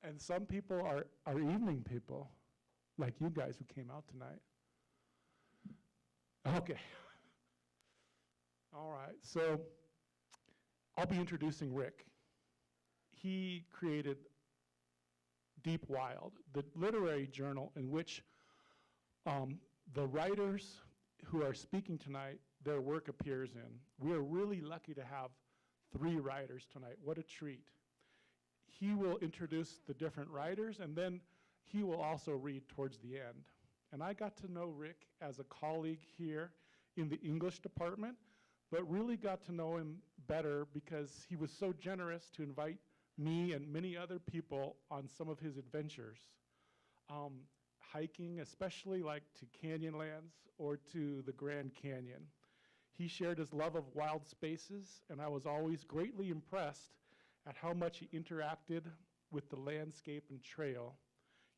And some people are evening people, like you guys who came out tonight. Okay. All right, so I'll be introducing Rick. He created Deep Wild, the literary journal in which the writers who are speaking tonight, their work appears in. We are really lucky to have 3 writers tonight. What a treat. He will introduce the different writers, and then he will also read towards the end. And I got to know Rick as a colleague here in the English department, but really got to know him better because he was so generous to invite me and many other people on some of his adventures. Hiking, especially like to Canyonlands or to the Grand Canyon. He shared his love of wild spaces, and I was always greatly impressed at how much he interacted with the landscape and trail,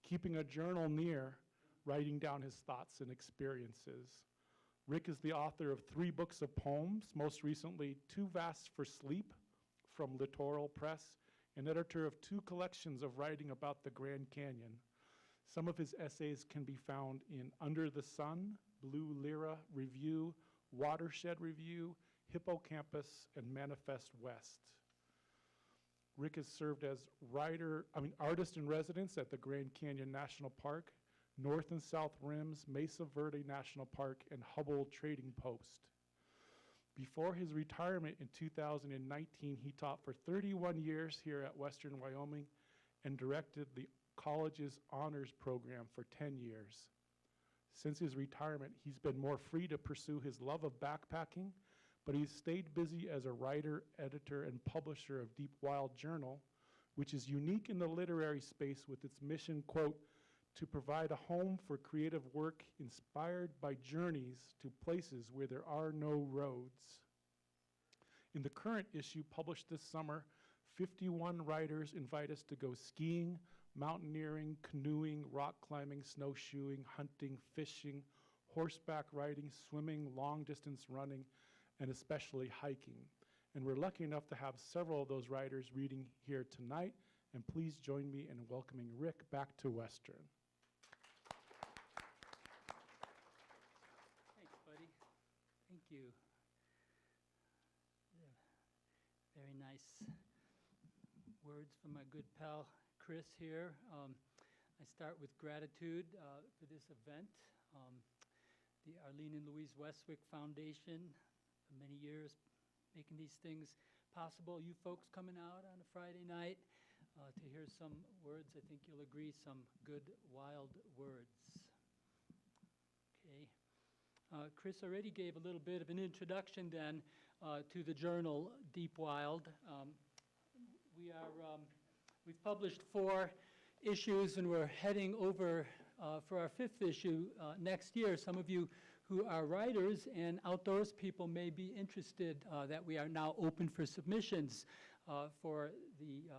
keeping a journal near, writing down his thoughts and experiences. Rick is the author of 3 books of poems, most recently Too Vast for Sleep from Littoral Press, and editor of 2 collections of writing about the Grand Canyon. Some of his essays can be found in Under the Sun, Blue Lyra Review, Watershed Review, Hippocampus, and Manifest West. Rick has served as artist in residence at the Grand Canyon National Park, North and South Rims, Mesa Verde National Park, and Hubble Trading Post. Before his retirement in 2019, he taught for 31 years here at Western Wyoming and directed the college's honors program for 10 years. Since his retirement, he's been more free to pursue his love of backpacking, but he's stayed busy as a writer, editor, and publisher of Deep Wild Journal, which is unique in the literary space with its mission, quote, to provide a home for creative work inspired by journeys to places where there are no roads. In the current issue published this summer, 51 writers invite us to go skiing, mountaineering, canoeing, rock climbing, snowshoeing, hunting, fishing, horseback riding, swimming, long-distance running, and especially hiking. And we're lucky enough to have several of those writers reading here tonight, and please join me in welcoming Rick back to Western. Thanks, buddy. Thank you. Yeah. Very nice words from my good pal Chris here. I start with gratitude for this event. The Arlene and Louise Westwick Foundation, for many years making these things possible. You folks coming out on a Friday night to hear some words, I think you'll agree, some good wild words. Okay. Chris already gave a little bit of an introduction then to the journal Deep Wild. We've published 4 issues, and we're heading over for our 5th issue next year. Some of you who are writers and outdoors people may be interested that we are now open for submissions for the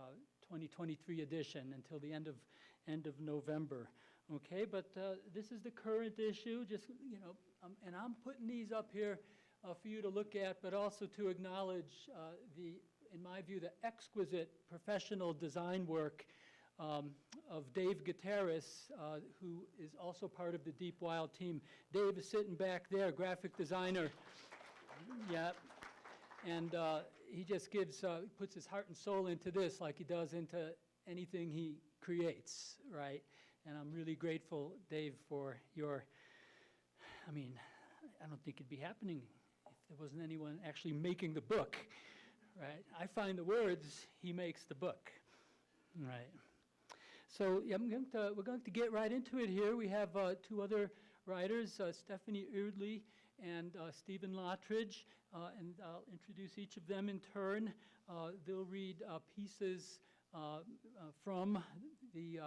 2023 edition until the end of November. Okay, but this is the current issue. Just and I'm putting these up here for you to look at, but also to acknowledge in my view, the exquisite professional design work of Dave Gutierrez, who is also part of the Deep Wild team. Dave is sitting back there, graphic designer. Yeah, and he just puts his heart and soul into this like he does into anything he creates, right? And I'm really grateful, Dave, for your, I don't think it'd be happening if there wasn't anyone actually making the book. Right, I find the words, he makes the book. Right. So we're going to get right into it here. We have 2 other writers, Stephanie Eardley and Stephen Lottridge, and I'll introduce each of them in turn. They'll read pieces from the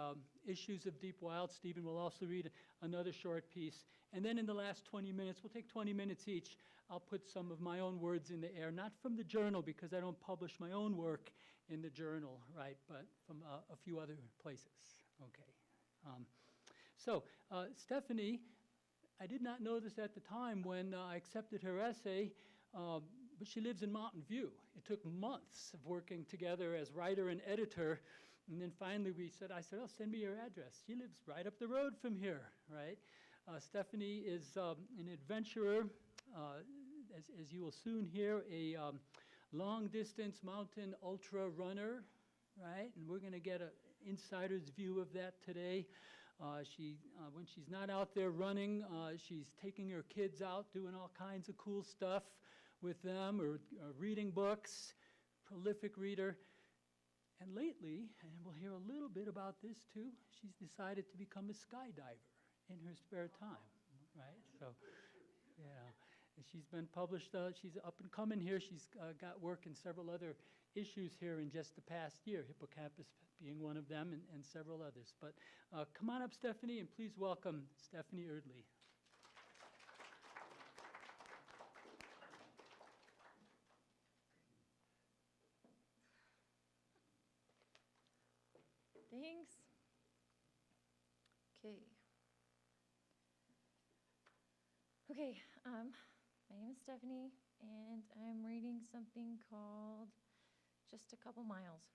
issues of Deep Wild. Stephen will also read another short piece. And then in the last 20 minutes, we'll take 20 minutes each, I'll put some of my own words in the air, not from the journal because I don't publish my own work in the journal, right, but from a few other places. Okay. Stephanie, I did not know this at the time when I accepted her essay, but she lives in Mountain View. It took months of working together as writer and editor And then finally I said, oh, send me your address. She lives right up the road from here, right? Stephanie is an adventurer, as you will soon hear, a long-distance mountain ultra runner, right? And we're going to get an insider's view of that today. When she's not out there running, she's taking her kids out, doing all kinds of cool stuff with them, or reading books, prolific reader. And lately, and we'll hear a little bit about this too, she's decided to become a skydiver in her spare time, right? So, yeah, and she's been published, she's up and coming here. She's got work in several other issues here in just the past year, Hippocampus being one of them, and several others. But come on up, Stephanie, and please welcome Stephanie Eardley. Thanks. Okay, my name is Stephanie, and I'm reading something called Just a Couple Miles.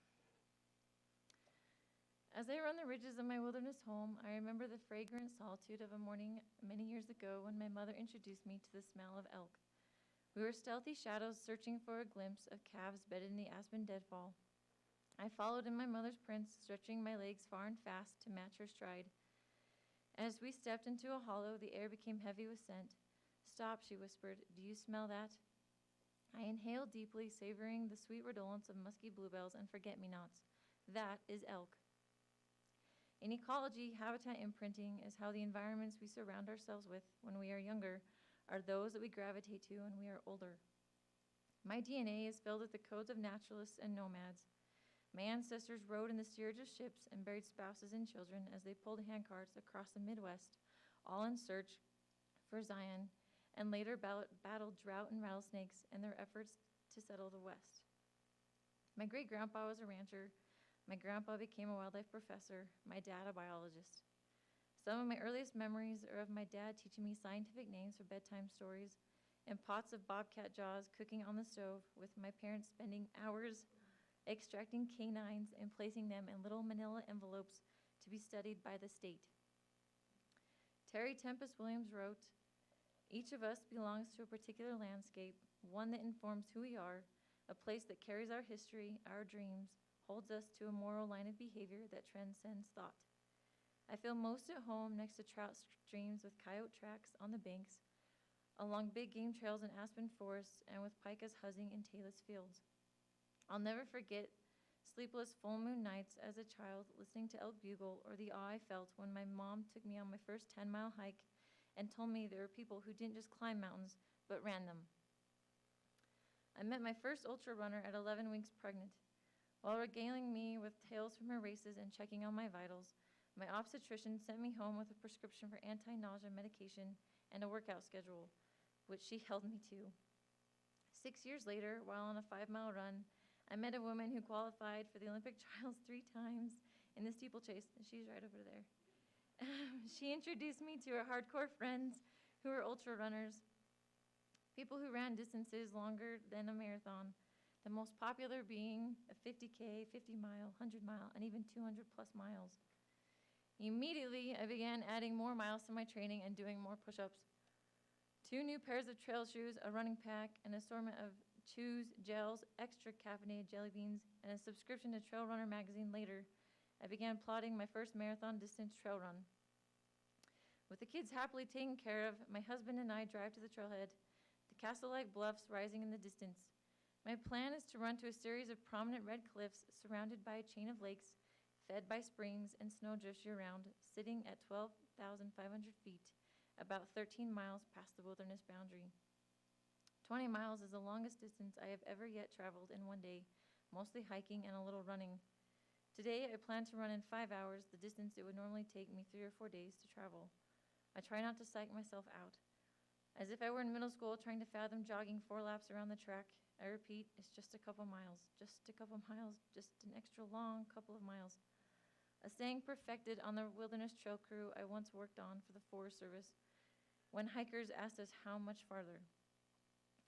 As I run the ridges of my wilderness home, I remember the fragrant solitude of a morning many years ago when my mother introduced me to the smell of elk. We were stealthy shadows searching for a glimpse of calves bedded in the aspen deadfall. I followed in my mother's prints, stretching my legs far and fast to match her stride. As we stepped into a hollow, the air became heavy with scent. "Stop," she whispered. "Do you smell that?" I inhaled deeply, savoring the sweet redolence of musky bluebells and forget-me-nots. That is elk. In ecology, habitat imprinting is how the environments we surround ourselves with when we are younger are those that we gravitate to when we are older. My DNA is filled with the codes of naturalists and nomads. My ancestors rode in the steerage of ships and buried spouses and children as they pulled handcarts across the Midwest, all in search for Zion, and later battled drought and rattlesnakes in their efforts to settle the West. My great-grandpa was a rancher. My grandpa became a wildlife professor, my dad a biologist. Some of my earliest memories are of my dad teaching me scientific names for bedtime stories and pots of bobcat jaws cooking on the stove, with my parents spending hours extracting canines and placing them in little manila envelopes to be studied by the state. Terry Tempest Williams wrote, "Each of us belongs to a particular landscape, one that informs who we are, a place that carries our history, our dreams, holds us to a moral line of behavior that transcends thought. I feel most at home next to trout streams with coyote tracks on the banks, along big game trails in aspen forests, and with pikas huzzing in tailless fields. I'll never forget sleepless full moon nights as a child listening to elk bugle, or the awe I felt when my mom took me on my first 10-mile hike and told me there were people who didn't just climb mountains, but ran them. I met my first ultra runner at 11 weeks pregnant. While regaling me with tales from her races and checking on my vitals, my obstetrician sent me home with a prescription for anti-nausea medication and a workout schedule, which she held me to. 6 years later, while on a 5-mile run, I met a woman who qualified for the Olympic trials 3 times in the steeplechase, and she's right over there. She introduced me to her hardcore friends who were ultra runners, people who ran distances longer than a marathon, the most popular being a 50K, 50-mile, 100-mile, and even 200-plus miles. Immediately, I began adding more miles to my training and doing more push-ups. 2 new pairs of trail shoes, a running pack, an assortment of chews, gels, extra caffeinated jelly beans, and a subscription to Trail Runner magazine later, I began plotting my first marathon distance trail run. With the kids happily taken care of, my husband and I drive to the trailhead, the castle-like bluffs rising in the distance. My plan is to run to a series of prominent red cliffs surrounded by a chain of lakes, fed by springs and snowdrifts year-round, sitting at 12,500 feet, about 13 miles past the wilderness boundary. 20 miles is the longest distance I have ever yet traveled in one day, mostly hiking and a little running. Today, I plan to run in 5 hours, the distance it would normally take me 3 or 4 days to travel. I try not to psych myself out. As if I were in middle school trying to fathom jogging 4 laps around the track, I repeat, it's just a couple miles, just a couple miles, just an extra long couple of miles. A saying perfected on the wilderness trail crew I once worked on for the Forest Service, when hikers asked us how much farther.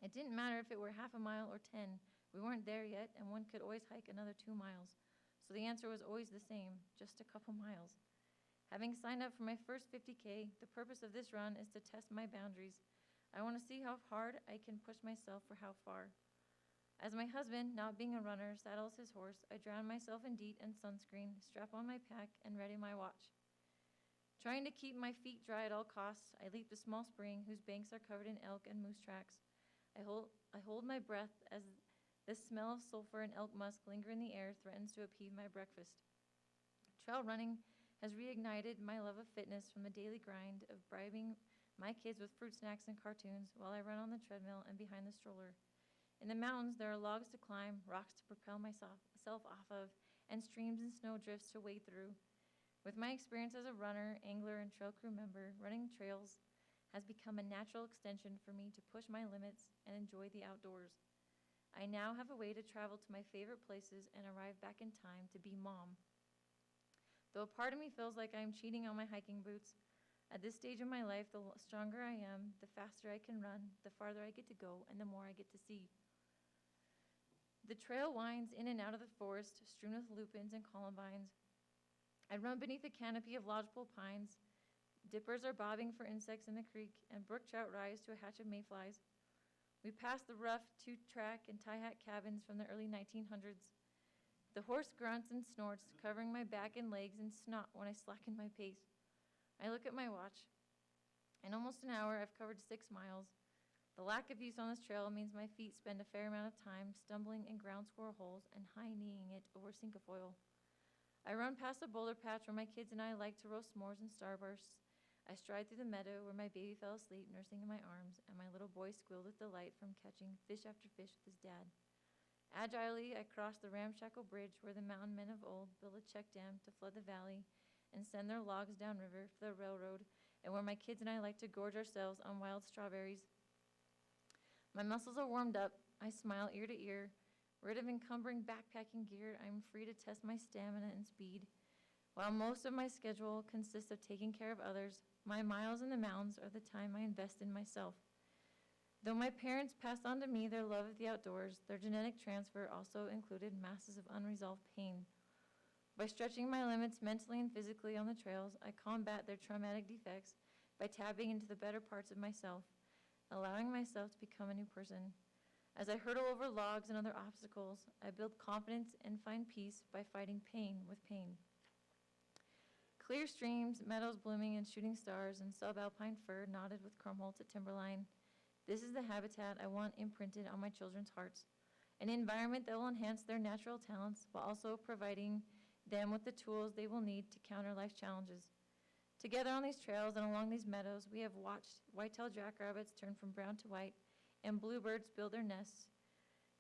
It didn't matter if it were half a mile or 10. We weren't there yet, and one could always hike another 2 miles. so the answer was always the same, just a couple miles. Having signed up for my first 50K, the purpose of this run is to test my boundaries. I want to see how hard I can push myself for how far. As my husband, not being a runner, saddles his horse, I drown myself in DEET and sunscreen, strap on my pack, and ready my watch. Trying to keep my feet dry at all costs, I leap a small spring whose banks are covered in elk and moose tracks. I hold my breath as the smell of sulfur and elk musk linger in the air threatens to impede my breakfast. Trail running has reignited my love of fitness from the daily grind of bribing my kids with fruit snacks and cartoons while I run on the treadmill and behind the stroller. In the mountains, there are logs to climb, rocks to propel myself off of, and streams and snowdrifts to wade through. With my experience as a runner, angler, and trail crew member, running trails has become a natural extension for me to push my limits and enjoy the outdoors. I now have a way to travel to my favorite places and arrive back in time to be mom. Though a part of me feels like I am cheating on my hiking boots, at this stage of my life, the stronger I am, the faster I can run, the farther I get to go, and the more I get to see. The trail winds in and out of the forest, strewn with lupins and columbines. I run beneath a canopy of lodgepole pines. Dippers are bobbing for insects in the creek, and brook trout rise to a hatch of mayflies. We pass the rough two-track and tie-hat cabins from the early 1900s. The horse grunts and snorts, covering my back and legs in snot when I slacken my pace. I look at my watch. In almost an hour, I've covered 6 miles. The lack of use on this trail means my feet spend a fair amount of time stumbling in ground squirrel holes and high-kneeing it over cinquefoil. I run past a boulder patch where my kids and I like to roast s'mores and starbursts. I stride through the meadow where my baby fell asleep nursing in my arms, and my little boy squealed with delight from catching fish after fish with his dad. Agilely, I cross the ramshackle bridge where the mountain men of old built a check dam to flood the valley and send their logs downriver for the railroad, and where my kids and I like to gorge ourselves on wild strawberries. My muscles are warmed up. I smile ear to ear. Rid of encumbering backpacking gear, I am free to test my stamina and speed. While most of my schedule consists of taking care of others, my miles in the mountains are the time I invest in myself. Though my parents passed on to me their love of the outdoors, their genetic transfer also included masses of unresolved pain. By stretching my limits mentally and physically on the trails, I combat their traumatic defects by tapping into the better parts of myself, allowing myself to become a new person. As I hurdle over logs and other obstacles, I build confidence and find peace by fighting pain with pain. Clear streams, meadows blooming and shooting stars, and subalpine fir knotted with crumholes at timberline. This is the habitat I want imprinted on my children's hearts, an environment that will enhance their natural talents while also providing them with the tools they will need to counter life's challenges. Together on these trails and along these meadows, we have watched white-tailed jackrabbits turn from brown to white and bluebirds build their nests,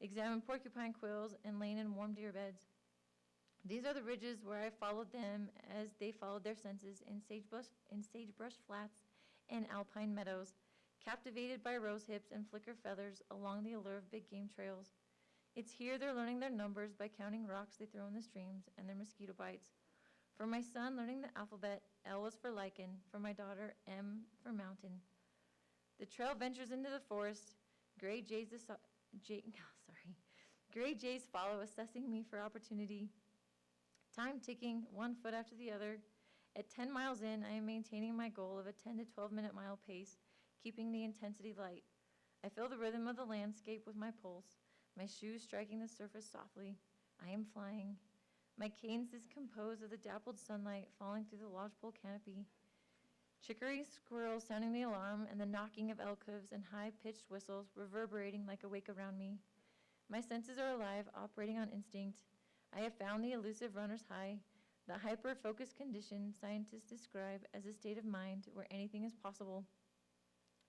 examined porcupine quills, and lain in warm deer beds. These are the ridges where I followed them as they followed their senses in sagebrush flats and alpine meadows, captivated by rose hips and flicker feathers along the allure of big game trails. It's here they're learning their numbers by counting rocks they throw in the streams and their mosquito bites. For my son, learning the alphabet, L was for lichen. For my daughter, M for mountain. The trail ventures into the forest. Gray jays follow, assessing me for opportunity. Time ticking, 1 foot after the other. At 10 miles in, I am maintaining my goal of a 10 to 12 minute mile pace, keeping the intensity light. I feel the rhythm of the landscape with my pulse, my shoes striking the surface softly. I am flying. My cadence is composed of the dappled sunlight falling through the lodgepole canopy, chicory squirrels sounding the alarm, and the knocking of elk hooves and high-pitched whistles reverberating like a wake around me. My senses are alive, operating on instinct. I have found the elusive runner's high, the hyper-focused condition scientists describe as a state of mind where anything is possible,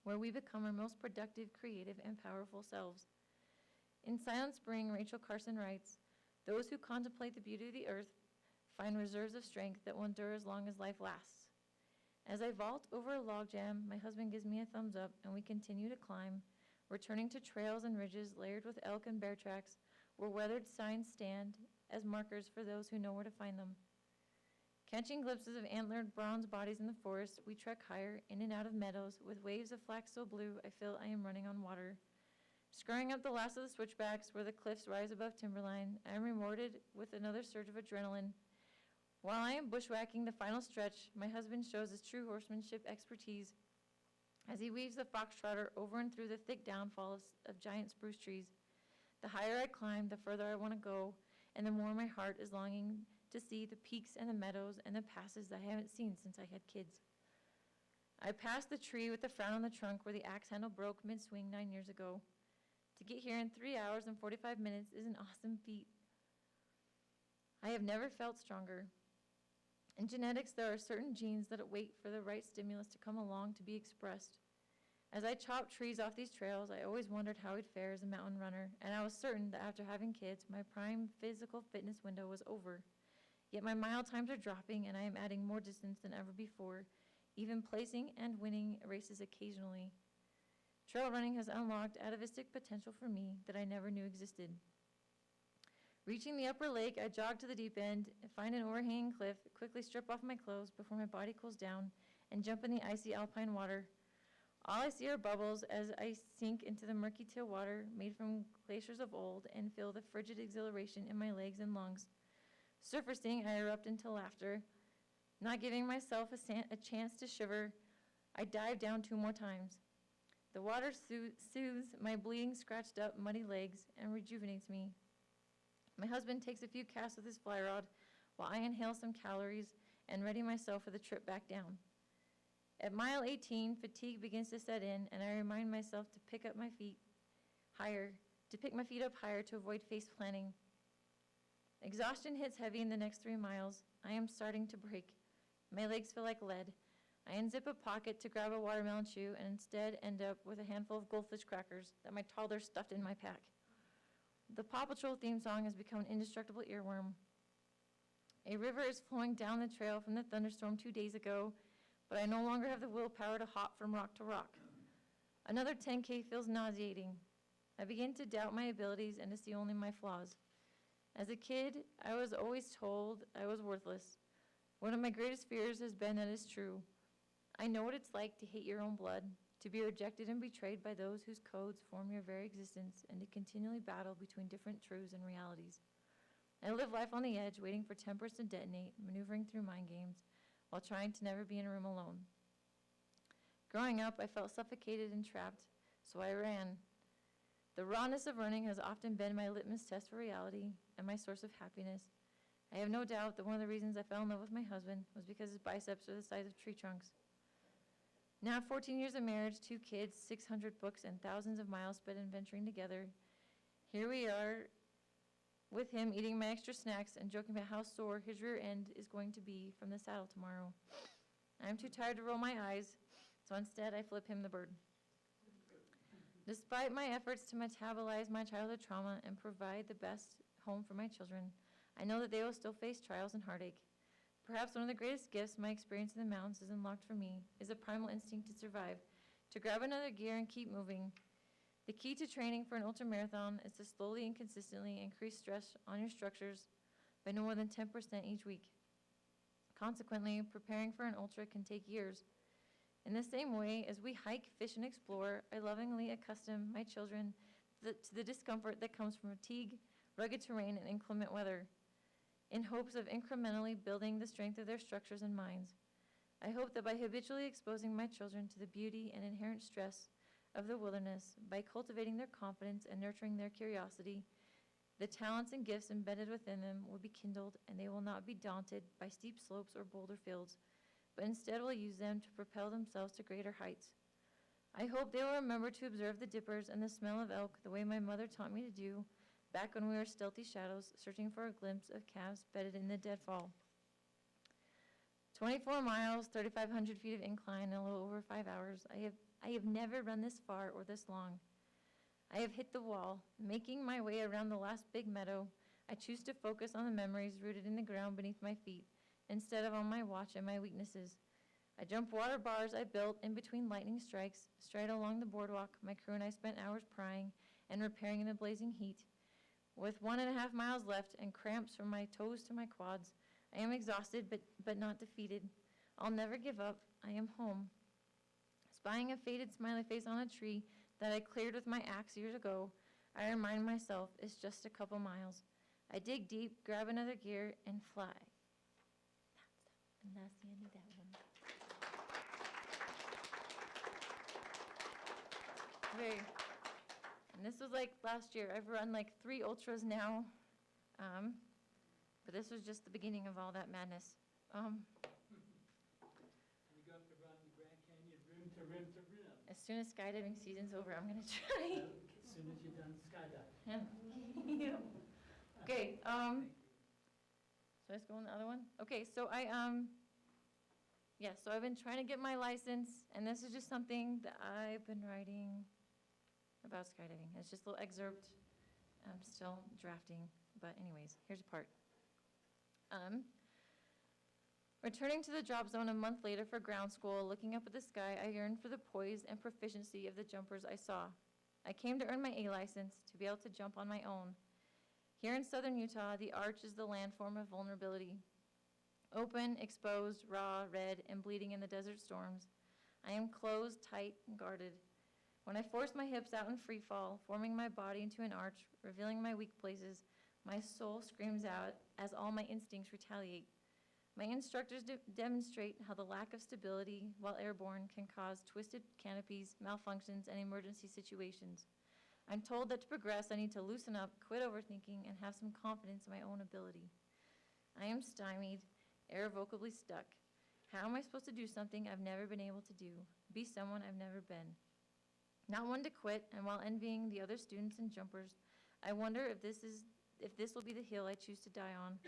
where we become our most productive, creative, and powerful selves. In Silent Spring, Rachel Carson writes, "Those who contemplate the beauty of the earth find reserves of strength that will endure as long as life lasts." As I vault over a log jam, my husband gives me a thumbs up, and we continue to climb, returning to trails and ridges layered with elk and bear tracks, where weathered signs stand as markers for those who know where to find them. Catching glimpses of antlered bronze bodies in the forest, we trek higher, in and out of meadows, with waves of flax so blue I feel I am running on water. Scurrying up the last of the switchbacks where the cliffs rise above timberline, I am rewarded with another surge of adrenaline. While I am bushwhacking the final stretch, my husband shows his true horsemanship expertise as he weaves the foxtrotter over and through the thick downfall of giant spruce trees. The higher I climb, the further I want to go, and the more my heart is longing to see the peaks and the meadows and the passes I haven't seen since I had kids. I passed the tree with the frown on the trunk where the axe handle broke mid-swing 9 years ago. To get here in 3 hours and 45 minutes is an awesome feat. I have never felt stronger. In genetics, there are certain genes that wait for the right stimulus to come along to be expressed. As I chopped trees off these trails, I always wondered how I'd fare as a mountain runner, and I was certain that after having kids, my prime physical fitness window was over. Yet my mile times are dropping, and I am adding more distance than ever before, even placing and winning races occasionally. Trail running has unlocked atavistic potential for me that I never knew existed. Reaching the upper lake, I jog to the deep end, find an overhanging cliff, quickly strip off my clothes before my body cools down, and jump in the icy alpine water. All I see are bubbles as I sink into the murky teal water made from glaciers of old and feel the frigid exhilaration in my legs and lungs. Surfacing, I erupt into laughter. Not giving myself a chance to shiver, I dive down 2 more times. The water soothes my bleeding, scratched up, muddy legs and rejuvenates me. My husband takes a few casts with his fly rod while I inhale some calories and ready myself for the trip back down. At mile 18, fatigue begins to set in, and I remind myself to pick my feet up higher to avoid face planting. Exhaustion hits heavy in the next 3 miles. I am starting to break. My legs feel like lead. I unzip a pocket to grab a watermelon chew and instead end up with a handful of goldfish crackers that my toddler stuffed in my pack. The Paw Patrol theme song has become an indestructible earworm. A river is flowing down the trail from the thunderstorm 2 days ago, but I no longer have the willpower to hop from rock to rock. Another 10K feels nauseating. I begin to doubt my abilities and to see only my flaws. As a kid, I was always told I was worthless. One of my greatest fears has been that it's true. I know what it's like to hate your own blood, to be rejected and betrayed by those whose codes form your very existence, and to continually battle between different truths and realities. I live life on the edge, waiting for tempers to detonate, maneuvering through mind games, while trying to never be in a room alone. Growing up, I felt suffocated and trapped, so I ran. The rawness of running has often been my litmus test for reality and my source of happiness. I have no doubt that one of the reasons I fell in love with my husband was because his biceps are the size of tree trunks. Now, 14 years of marriage, 2 kids, 600 books, and thousands of miles spent adventuring together, here we are with him eating my extra snacks and joking about how sore his rear end is going to be from the saddle tomorrow. I'm too tired to roll my eyes, so instead I flip him the bird. Despite my efforts to metabolize my childhood trauma and provide the best home for my children, I know that they will still face trials and heartache. Perhaps one of the greatest gifts my experience in the mountains has unlocked for me is a primal instinct to survive, to grab another gear and keep moving. The key to training for an ultramarathon is to slowly and consistently increase stress on your structures by no more than 10% each week. Consequently, preparing for an ultra can take years. In the same way, as we hike, fish, and explore, I lovingly accustom my children to the discomfort that comes from fatigue, rugged terrain, and inclement weather, in hopes of incrementally building the strength of their structures and minds. I hope that by habitually exposing my children to the beauty and inherent stress of the wilderness, by cultivating their confidence and nurturing their curiosity, the talents and gifts embedded within them will be kindled, and they will not be daunted by steep slopes or boulder fields, but instead will use them to propel themselves to greater heights. I hope they will remember to observe the dippers and the smell of elk the way my mother taught me to do back when we were stealthy shadows searching for a glimpse of calves bedded in the deadfall. 24 miles, 3,500 feet of incline in a little over 5 hours. I have never run this far or this long. I have hit the wall. Making my way around the last big meadow, I choose to focus on the memories rooted in the ground beneath my feet, instead of on my watch and my weaknesses. I jump water bars I built in between lightning strikes, straight along the boardwalk. My crew and I spent hours prying and repairing in the blazing heat. With 1.5 miles left and cramps from my toes to my quads, I am exhausted but not defeated. I'll never give up. I am home. Spying a faded smiley face on a tree that I cleared with my axe years ago, I remind myself it's just a couple miles. I dig deep, grab another gear, and fly. And that's the end of that one. Okay. And this was like last year. I've run like 3 ultras now. But this was just the beginning of all that madness. And you go up to run the Grand Canyon rim to rim to rim. As soon as skydiving season's over, I'm gonna try. As soon as you're done skydiving. Yeah. Okay, so let's go on the other one. Okay, so so I've been trying to get my license, and this is just something that I've been writing about skydiving. It's just a little excerpt. I'm still drafting, but anyways, here's a part. Returning to the drop zone a month later for ground school, looking up at the sky, I yearned for the poise and proficiency of the jumpers I saw. I came to earn my A license, to be able to jump on my own. Here in southern Utah, the arch is the landform of vulnerability. Open, exposed, raw, red, and bleeding in the desert storms. I am closed, tight, and guarded. When I force my hips out in free fall, forming my body into an arch, revealing my weak places, my soul screams out as all my instincts retaliate. My instructors demonstrate how the lack of stability while airborne can cause twisted canopies, malfunctions, and emergency situations. I'm told that to progress, I need to loosen up, quit overthinking, and have some confidence in my own ability. I am stymied, irrevocably stuck. How am I supposed to do something I've never been able to do, be someone I've never been? Not one to quit, and while envying the other students and jumpers, I wonder if this will be the hill I choose to die on.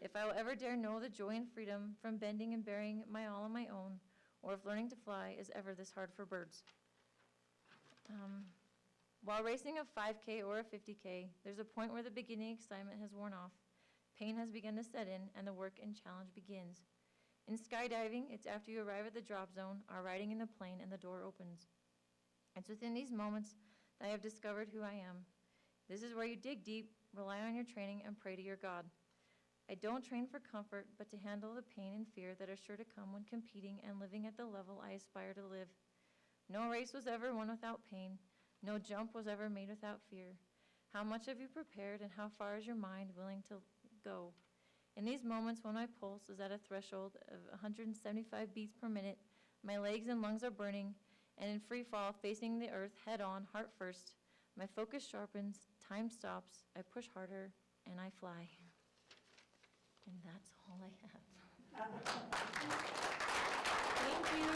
If I will ever dare know the joy and freedom from bending and bearing my all on my own, or if learning to fly is ever this hard for birds. While racing a 5K or a 50K, there's a point where the beginning excitement has worn off. Pain has begun to set in, and the work and challenge begins. In skydiving, it's after you arrive at the drop zone, are riding in the plane, and the door opens. It's within these moments that I have discovered who I am. This is where you dig deep, rely on your training, and pray to your God. I don't train for comfort, but to handle the pain and fear that are sure to come when competing and living at the level I aspire to live. No race was ever won without pain. No jump was ever made without fear. How much have you prepared, and how far is your mind willing to go? In these moments when my pulse is at a threshold of 175 beats per minute, my legs and lungs are burning, and in free fall, facing the earth head on, heart first, my focus sharpens, time stops, I push harder, and I fly. And that's all I have. Thank you.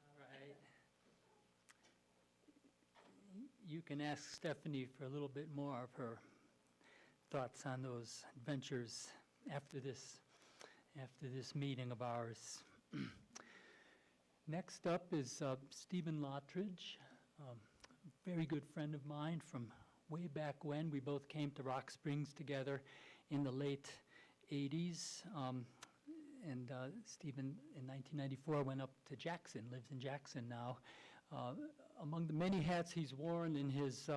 All right. You can ask Stephanie for a little bit more of her thoughts on those adventures after this meeting of ours. Next up is Stephen Lottridge, a very good friend of mine from way back when. We both came to Rock Springs together in the late 80s. And Stephen, in 1994, went up to Jackson, lives in Jackson now. Among the many hats he's worn in his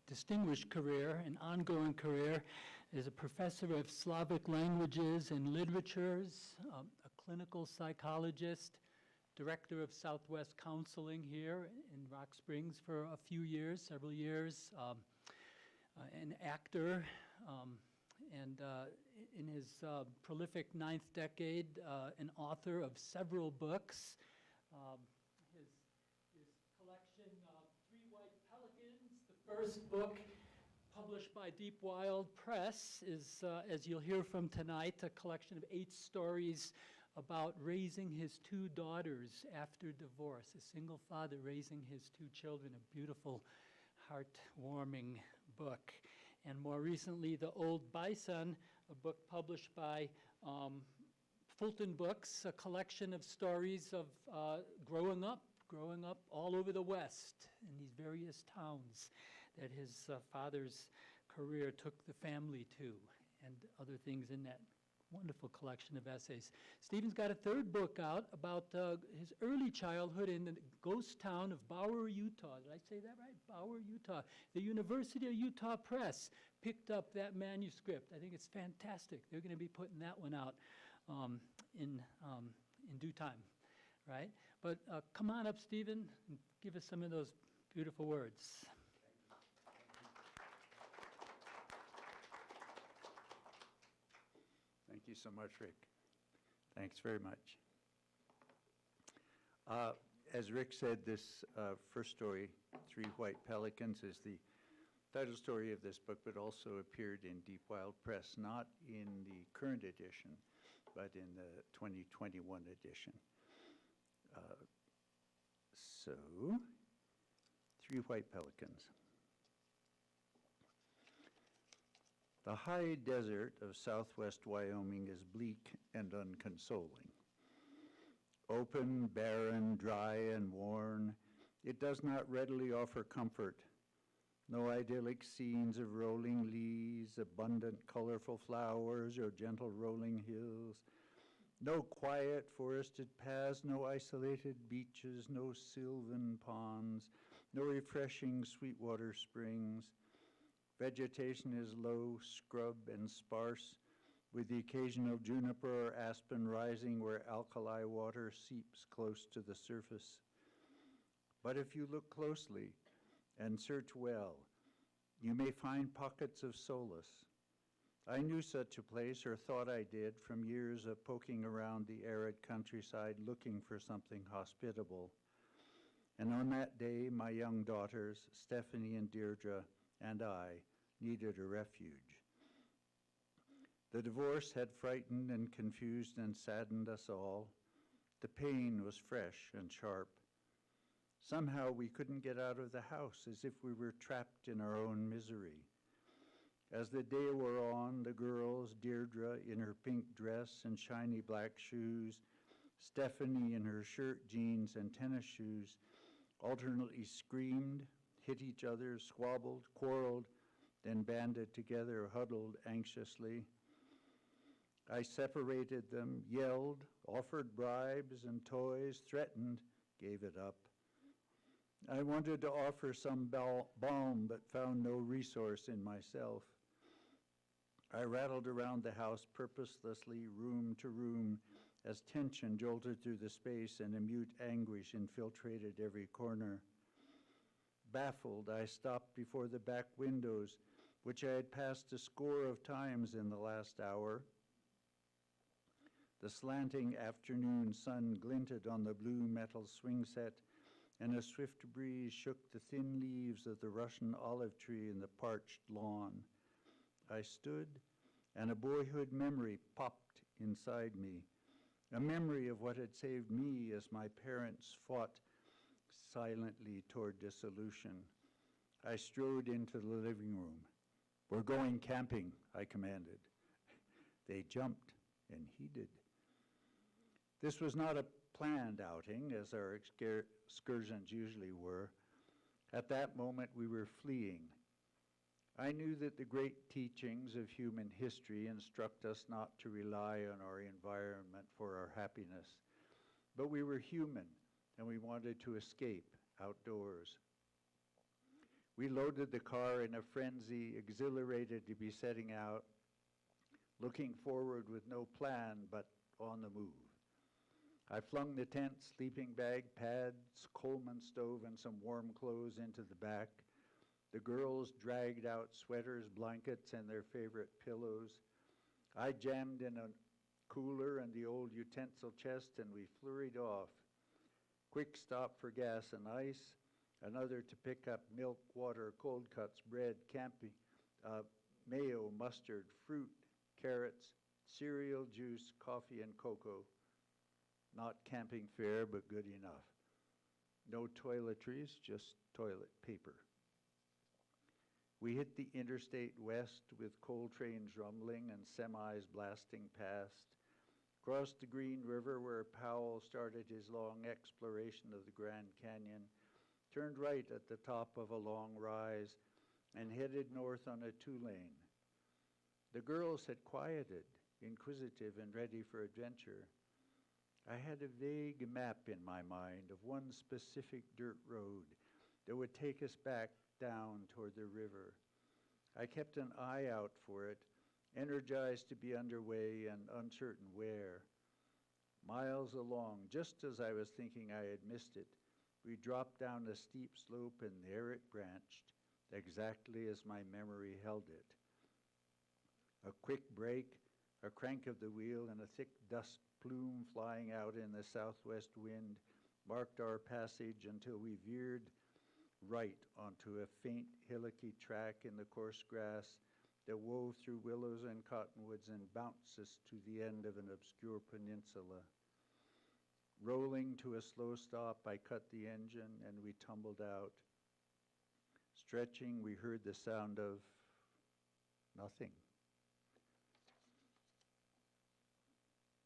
distinguished career, an ongoing career, is a professor of Slavic languages and literatures, a clinical psychologist, director of Southwest Counseling here in Rock Springs for a few years, several years, an actor, and in his prolific 9th decade, an author of several books. His collection, 3 White Pelicans, the first book published by Deep Wild Press, is, as you'll hear from tonight, a collection of 8 stories about raising his 2 daughters after divorce, a single father raising his 2 children, a beautiful, heartwarming book. And more recently, The Old Bison, a book published by Fulton Books, a collection of stories of growing up all over the West in these various towns that his father's career took the family to, and other things in that wonderful collection of essays. Stephen's got a third book out about his early childhood in the ghost town of Bauer, Utah. Did I say that right? Bauer, Utah. The University of Utah Press picked up that manuscript. I think it's fantastic. They're going to be putting that one out in due time, right? But come on up, Stephen, and give us some of those beautiful words. Thank you so much, Rick. Thanks very much. As Rick said, this first story, Three White Pelicans, is the title story of this book, but also appeared in Deep Wild Press, not in the current edition, but in the 2021 edition. So, Three White Pelicans. The high desert of Southwest Wyoming is bleak and unconsoling. Open, barren, dry, and worn, it does not readily offer comfort. No idyllic scenes of rolling leaves, abundant colorful flowers, or gentle rolling hills. No quiet forested paths, no isolated beaches, no sylvan ponds, no refreshing sweetwater springs. Vegetation is low, scrub, and sparse, with the occasional juniper or aspen rising where alkali water seeps close to the surface. But if you look closely and search well, you may find pockets of solace. I knew such a place, or thought I did, from years of poking around the arid countryside looking for something hospitable. And on that day, my young daughters, Stephanie and Deirdre, and I needed a refuge. The divorce had frightened and confused and saddened us all. The pain was fresh and sharp. Somehow we couldn't get out of the house, as if we were trapped in our own misery. As the day wore on, the girls, Deirdre in her pink dress and shiny black shoes, Stephanie in her shirt, jeans, and tennis shoes, alternately screamed, hit each other, squabbled, quarreled, then banded together, huddled anxiously. I separated them, yelled, offered bribes and toys, threatened, gave it up. I wanted to offer some balm, but found no resource in myself. I rattled around the house purposelessly, room to room, as tension jolted through the space and a mute anguish infiltrated every corner. Baffled, I stopped before the back windows, which I had passed a score of times in the last hour. The slanting afternoon sun glinted on the blue metal swing set, and a swift breeze shook the thin leaves of the Russian olive tree in the parched lawn. I stood, and a boyhood memory popped inside me, a memory of what had saved me as my parents fought silently toward dissolution. I strode into the living room. "We're going camping," I commanded. They jumped and heeded. This was not a planned outing, as our excursions usually were. At that moment, we were fleeing. I knew that the great teachings of human history instruct us not to rely on our environment for our happiness. But we were human, and we wanted to escape outdoors. We loaded the car in a frenzy, exhilarated to be setting out, looking forward with no plan, but on the move. I flung the tent, sleeping bag, pads, Coleman stove, and some warm clothes into the back. The girls dragged out sweaters, blankets, and their favorite pillows. I jammed in a cooler and the old utensil chest, and we flurried off. Quick stop for gas and ice, another to pick up milk, water, cold cuts, bread, camping, mayo, mustard, fruit, carrots, cereal, juice, coffee, and cocoa. Not camping fare, but good enough. No toiletries, just toilet paper. We hit the interstate west with coal trains rumbling and semis blasting past, crossed the Green River where Powell started his long exploration of the Grand Canyon, turned right at the top of a long rise, and headed north on a two-lane. The girls had quieted, inquisitive and ready for adventure. I had a vague map in my mind of one specific dirt road that would take us back down toward the river. I kept an eye out for it, energized to be underway and uncertain where. Miles along, just as I was thinking I had missed it, we dropped down a steep slope and there it branched, exactly as my memory held it. A quick brake, a crank of the wheel, and a thick dust plume flying out in the southwest wind marked our passage until we veered right onto a faint hillocky track in the coarse grass that wove through willows and cottonwoods and bounced us to the end of an obscure peninsula. Rolling to a slow stop, I cut the engine and we tumbled out. Stretching, we heard the sound of nothing.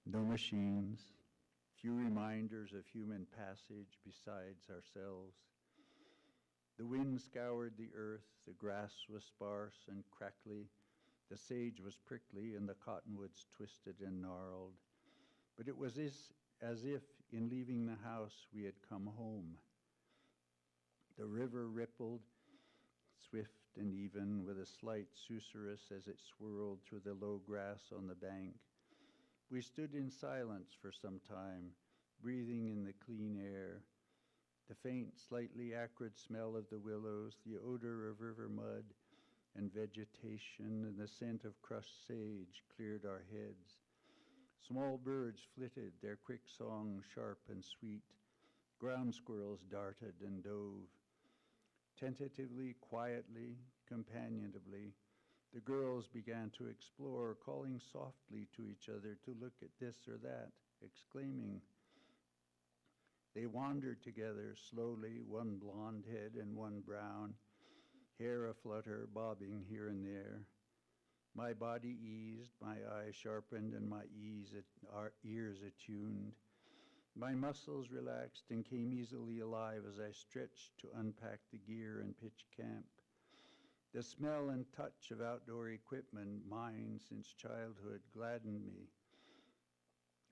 No machines, few reminders of human passage besides ourselves. The wind scoured the earth, the grass was sparse and crackly, the sage was prickly, and the cottonwoods twisted and gnarled. But it was as if, in leaving the house, we had come home. The river rippled, swift and even, with a slight susurrus as it swirled through the low grass on the bank. We stood in silence for some time, breathing in the clean air. The faint, slightly acrid smell of the willows, the odor of river mud and vegetation, and the scent of crushed sage cleared our heads. Small birds flitted, their quick song sharp and sweet. Ground squirrels darted and dove. Tentatively, quietly, companionably, the girls began to explore, calling softly to each other to look at this or that, exclaiming. They wandered together slowly, one blonde head and one brown, hair aflutter, bobbing here and there. My body eased, my eyes sharpened, and my ears attuned. My muscles relaxed and came easily alive as I stretched to unpack the gear and pitch camp. The smell and touch of outdoor equipment, mine since childhood, gladdened me.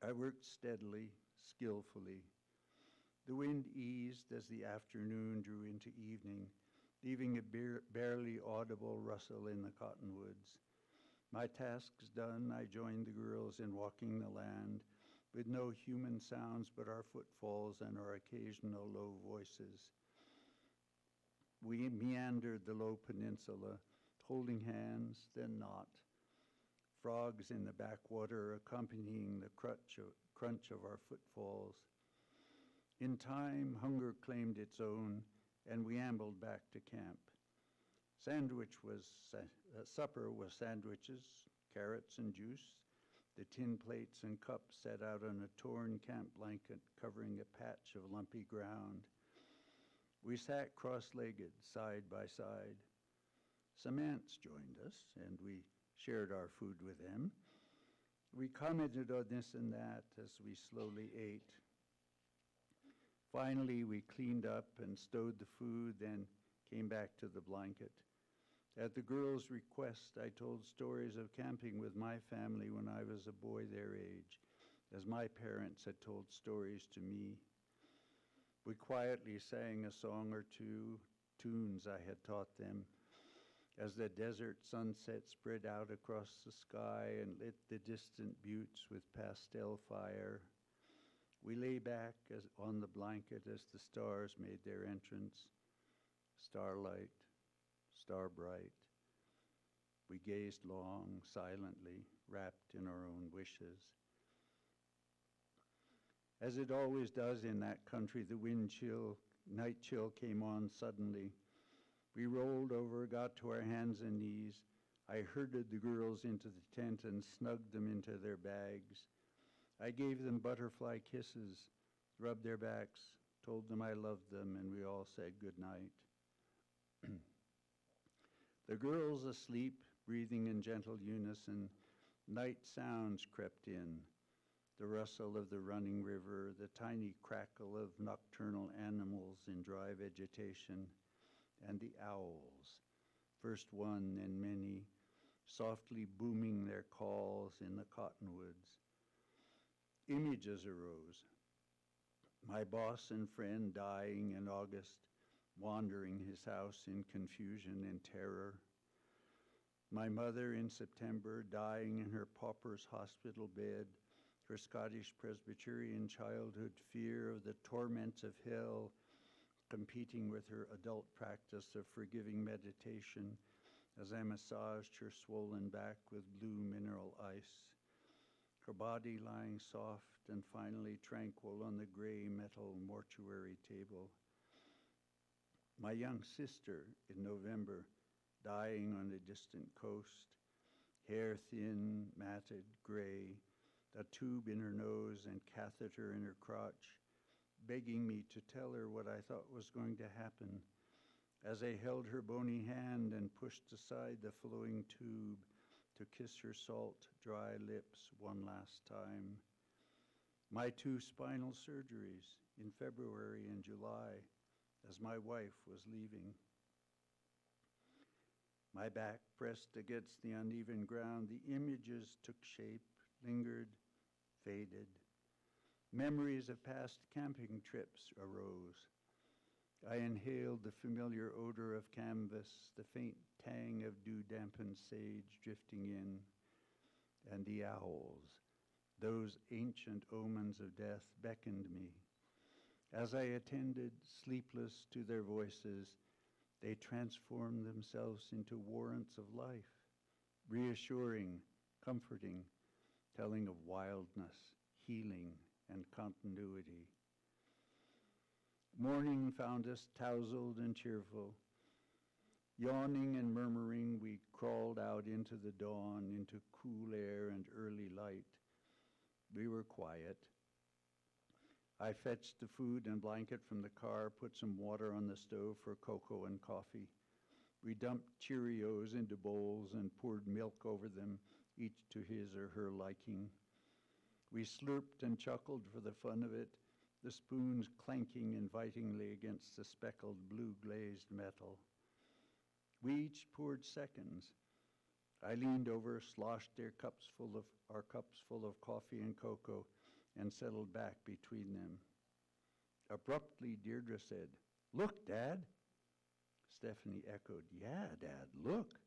I worked steadily, skillfully. The wind eased as the afternoon drew into evening, leaving a barely audible rustle in the cottonwoods. My tasks done, I joined the girls in walking the land, with no human sounds but our footfalls and our occasional low voices. We meandered the low peninsula, holding hands, then not. Frogs in the backwater accompanying the crunch of our footfalls. In time, hunger claimed its own, and we ambled back to camp. Supper was sandwiches, carrots and juice, the tin plates and cups set out on a torn camp blanket covering a patch of lumpy ground. We sat cross-legged, side by side. Some ants joined us, and we shared our food with them. We commented on this and that as we slowly ate. Finally, we cleaned up and stowed the food, then came back to the blanket. At the girls' request, I told stories of camping with my family when I was a boy their age, as my parents had told stories to me. We quietly sang a song or two, tunes I had taught them, as the desert sunset spread out across the sky and lit the distant buttes with pastel fire. We lay back on the blanket as the stars made their entrance, starlight, star bright. We gazed long, silently, wrapped in our own wishes. As it always does in that country, the night chill came on suddenly. We rolled over, got to our hands and knees. I herded the girls into the tent and snugged them into their bags. I gave them butterfly kisses, rubbed their backs, told them I loved them, and we all said good night. The girls asleep, breathing in gentle unison, night sounds crept in. The rustle of the running river, the tiny crackle of nocturnal animals in dry vegetation, and the owls, first one and many, softly booming their calls in the cottonwoods. Images arose. My boss and friend dying in August, wandering his house in confusion and terror. My mother in September, dying in her pauper's hospital bed, her Scottish Presbyterian childhood fear of the torments of hell competing with her adult practice of forgiving meditation as I massaged her swollen back with blue mineral ice, her body lying soft and finally tranquil on the gray metal mortuary table. My young sister in November, dying on a distant coast, hair thin, matted, gray, a tube in her nose and catheter in her crotch, begging me to tell her what I thought was going to happen as I held her bony hand and pushed aside the flowing tube to kiss her salt, dry lips one last time. My 2 spinal surgeries in February and July as my wife was leaving. My back pressed against the uneven ground, the images took shape, lingered, faded. Memories of past camping trips arose. I inhaled the familiar odor of canvas, the faint tang of dew-dampened sage drifting in, and the owls, those ancient omens of death, beckoned me. As I attended, sleepless to their voices, they transformed themselves into warrants of life, reassuring, comforting, telling of wildness, healing, and continuity. Morning found us tousled and cheerful. Yawning and murmuring, we crawled out into the dawn, into cool air and early light. We were quiet. I fetched the food and blanket from the car, put some water on the stove for cocoa and coffee. We dumped Cheerios into bowls and poured milk over them, each to his or her liking. We slurped and chuckled for the fun of it, the spoons clanking invitingly against the speckled blue glazed metal. We each poured seconds. I leaned over, sloshed our cups full of coffee and cocoa, and settled back between them. Abruptly, Deirdre said, "Look, Dad." Stephanie echoed, "Yeah, Dad, look."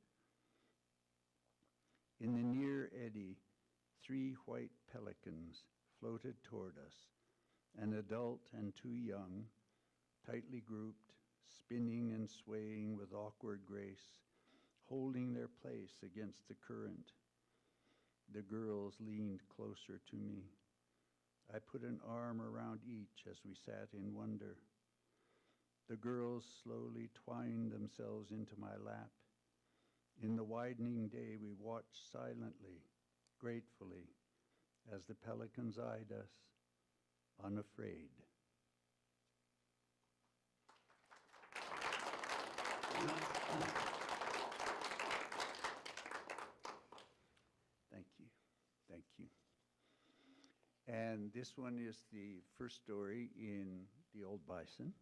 In the near eddy, 3 white pelicans floated toward us, an adult and 2 young, tightly grouped, spinning and swaying with awkward grace, holding their place against the current. The girls leaned closer to me. I put an arm around each as we sat in wonder. The girls slowly twined themselves into my lap. In the widening day, we watched silently, gratefully, as the pelicans eyed us, unafraid. Thank you. Thank you. And this one is the first story in the Old Bison.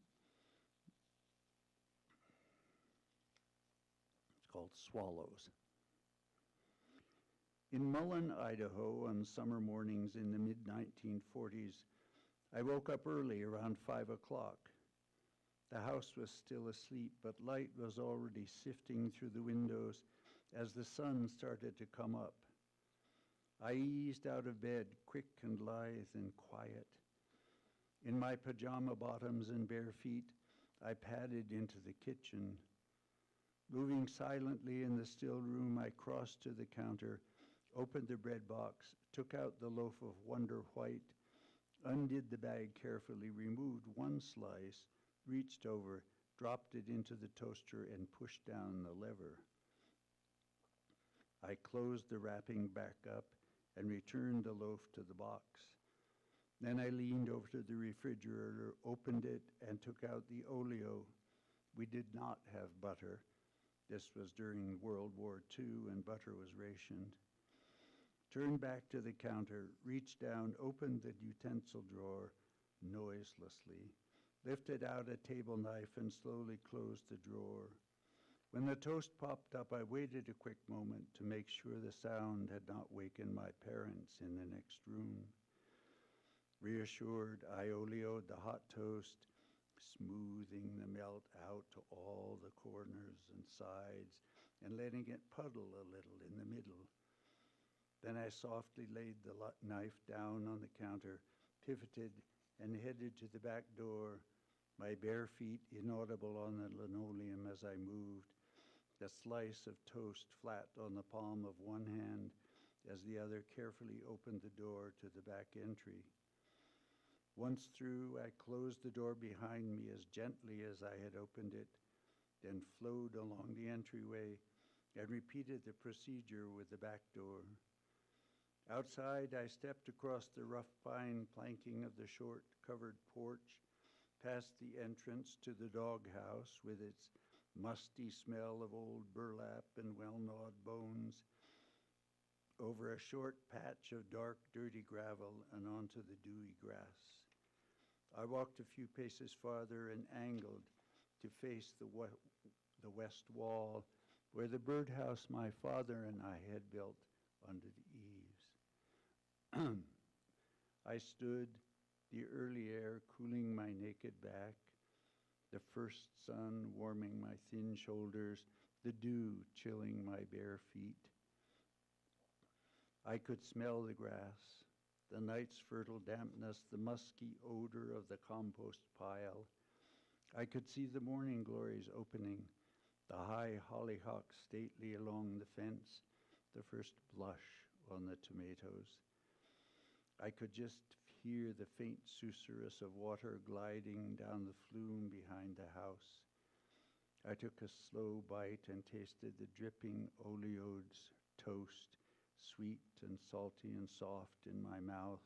It's called Swallows. In Mullen, Idaho, on summer mornings in the mid-1940s, I woke up early around 5 o'clock. The house was still asleep, but light was already sifting through the windows as the sun started to come up. I eased out of bed, quick and lithe and quiet. In my pajama bottoms and bare feet, I padded into the kitchen. Moving silently in the still room, I crossed to the counter, opened the bread box, took out the loaf of Wonder White, undid the bag carefully, removed 1 slice, reached over, dropped it into the toaster, and pushed down the lever. I closed the wrapping back up and returned the loaf to the box. Then I leaned over to the refrigerator, opened it, and took out the oleo. We did not have butter. This was during World War II, and butter was rationed. Turned back to the counter, reached down, opened the utensil drawer noiselessly, lifted out a table knife and slowly closed the drawer. When the toast popped up, I waited a quick moment to make sure the sound had not wakened my parents in the next room. Reassured, I oleoed the hot toast, smoothing the melt out to all the corners and sides and letting it puddle a little in the middle. Then I softly laid the knife down on the counter, pivoted, and headed to the back door, my bare feet inaudible on the linoleum as I moved, a slice of toast flat on the palm of one hand as the other carefully opened the door to the back entry. Once through, I closed the door behind me as gently as I had opened it, then flowed along the entryway and repeated the procedure with the back door. Outside, I stepped across the rough pine planking of the short covered porch, past the entrance to the doghouse with its musty smell of old burlap and well-gnawed bones, over a short patch of dark, dirty gravel and onto the dewy grass. I walked a few paces farther and angled to face the west wall, where the birdhouse my father and I had built under the eaves. I stood, the early air cooling my naked back, the first sun warming my thin shoulders, the dew chilling my bare feet. I could smell the grass, the night's fertile dampness, the musky odor of the compost pile. I could see the morning glories opening, the high hollyhocks stately along the fence, the first blush on the tomatoes. I could just hear the faint susurrus of water gliding down the flume behind the house. I took a slow bite and tasted the dripping oleoed toast, sweet and salty and soft in my mouth.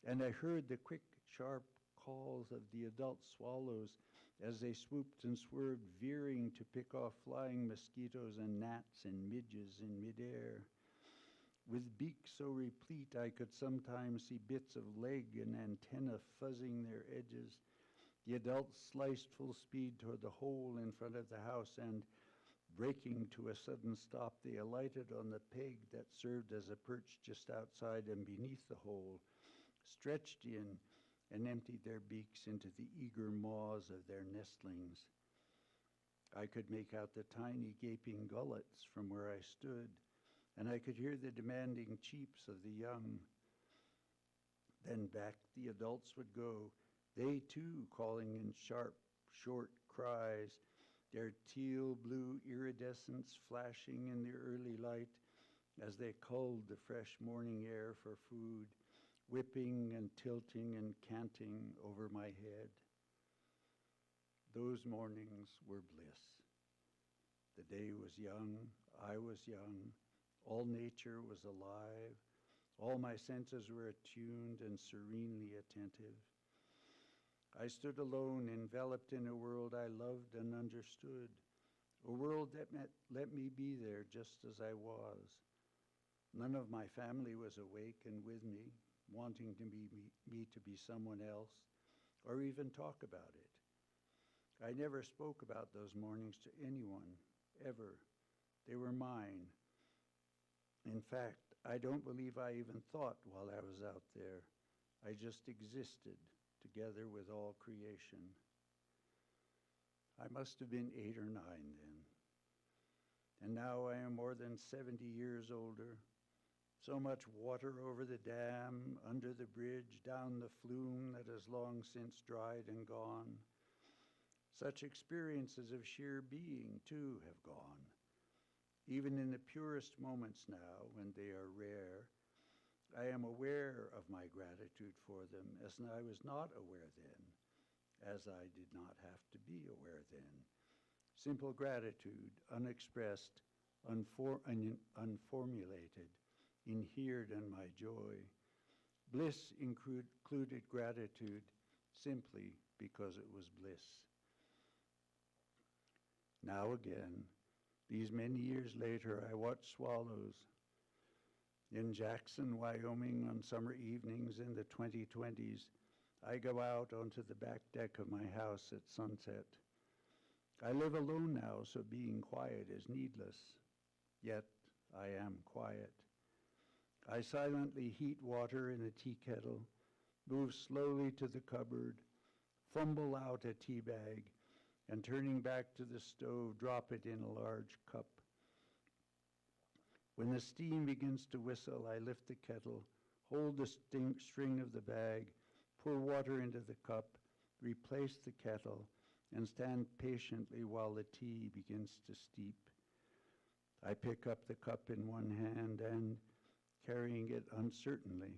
And I heard the quick, sharp calls of the adult swallows as they swooped and swerved, veering to pick off flying mosquitoes and gnats and midges in midair. With beaks so replete, I could sometimes see bits of leg and antenna fuzzing their edges. The adults sliced full speed toward the hole in front of the house and, braking to a sudden stop, they alighted on the peg that served as a perch just outside and beneath the hole, stretched in, and emptied their beaks into the eager maws of their nestlings. I could make out the tiny gaping gullets from where I stood, and I could hear the demanding cheeps of the young. Then back the adults would go, they too calling in sharp, short cries, their teal-blue iridescence flashing in the early light as they culled the fresh morning air for food, whipping and tilting and canting over my head. Those mornings were bliss. The day was young, I was young, all nature was alive, all my senses were attuned and serenely attentive. I stood alone, enveloped in a world I loved and understood, a world that let me be there just as I was. None of my family was awake and with me, wanting to be me to be someone else, or even talk about it. I never spoke about those mornings to anyone, ever. They were mine. In fact, I don't believe I even thought while I was out there. I just existed together with all creation. I must have been 8 or 9 then. And now I am more than 70 years older. So much water over the dam, under the bridge, down the flume that has long since dried and gone. Such experiences of sheer being, too, have gone. Even in the purest moments now, when they are rare, I am aware of my gratitude for them, as I was not aware then, as I did not have to be aware then. Simple gratitude, unexpressed, unformulated, inhered in my joy. Bliss included gratitude simply because it was bliss. Now again, these many years later, I watch swallows. In Jackson, Wyoming, on summer evenings in the 2020s, I go out onto the back deck of my house at sunset. I live alone now, so being quiet is needless. Yet I am quiet. I silently heat water in a tea kettle, move slowly to the cupboard, fumble out a tea bag, and turning back to the stove, drop it in a large cup. When the steam begins to whistle, I lift the kettle, hold the string of the bag, pour water into the cup, replace the kettle, and stand patiently while the tea begins to steep. I pick up the cup in one hand and, carrying it uncertainly,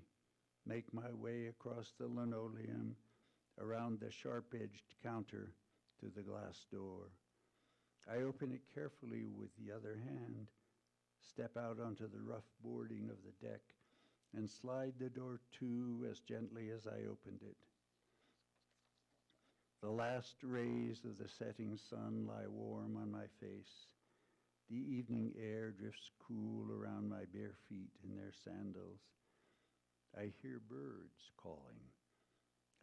make my way across the linoleum, around the sharp-edged counter to the glass door. I open it carefully with the other hand, step out onto the rough boarding of the deck, and slide the door to as gently as I opened it. The last rays of the setting sun lie warm on my face. The evening air drifts cool around my bare feet in their sandals. I hear birds calling.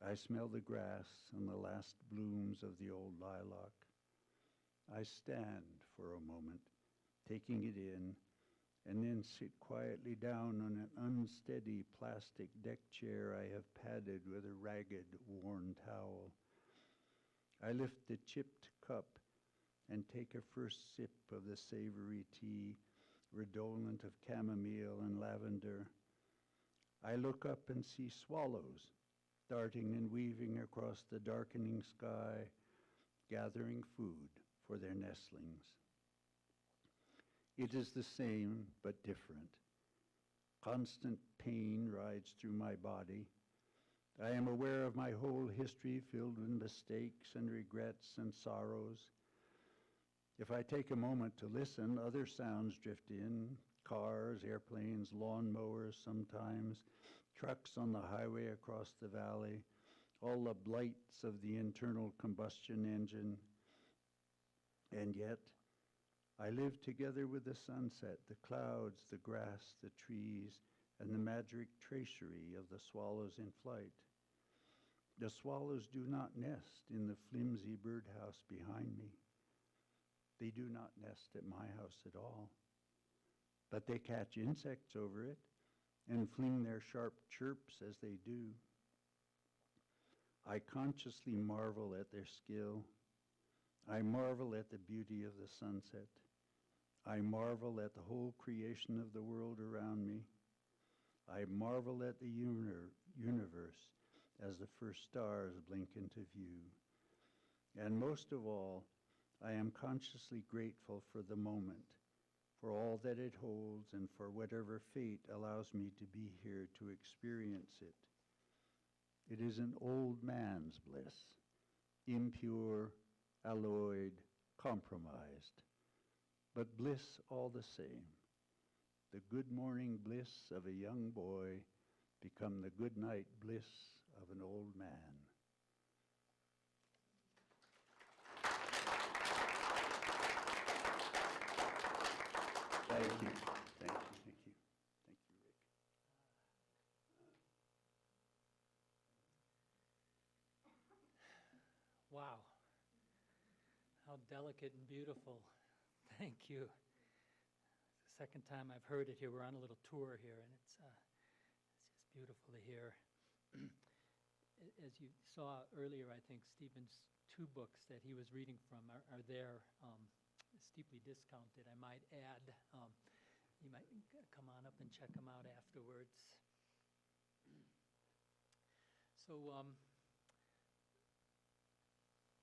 I smell the grass and the last blooms of the old lilac. I stand for a moment, taking it in, and then sit quietly down on an unsteady plastic deck chair I have padded with a ragged, worn towel. I lift the chipped cup and take a first sip of the savory tea, redolent of chamomile and lavender. I look up and see swallows darting and weaving across the darkening sky, gathering food for their nestlings. It is the same but different. Constant pain rides through my body. I am aware of my whole history filled with mistakes and regrets and sorrows. If I take a moment to listen, other sounds drift in, cars, airplanes, lawnmowers sometimes, trucks on the highway across the valley, all the blights of the internal combustion engine. And yet, I live together with the sunset, the clouds, the grass, the trees, and the magic tracery of the swallows in flight. The swallows do not nest in the flimsy birdhouse behind me. They do not nest at my house at all. But they catch insects over it and fling their sharp chirps as they do. I consciously marvel at their skill. I marvel at the beauty of the sunset. I marvel at the whole creation of the world around me. I marvel at the universe as the first stars blink into view. And most of all, I am consciously grateful for the moment, for all that it holds, and for whatever fate allows me to be here to experience it. It is an old man's bliss, impure, alloyed, compromised, but bliss all the same. The good morning bliss of a young boy become the good night bliss of an old man. Thank you. Thank you. Thank you. Thank you, Rick. Wow. How delicate and beautiful. Thank you. It's the second time I've heard it here. We're on a little tour here, and it's just beautiful to hear. As you saw earlier, I think Stephen's two books that he was reading from are there, steeply discounted, I might add. You might come on up and check them out afterwards. So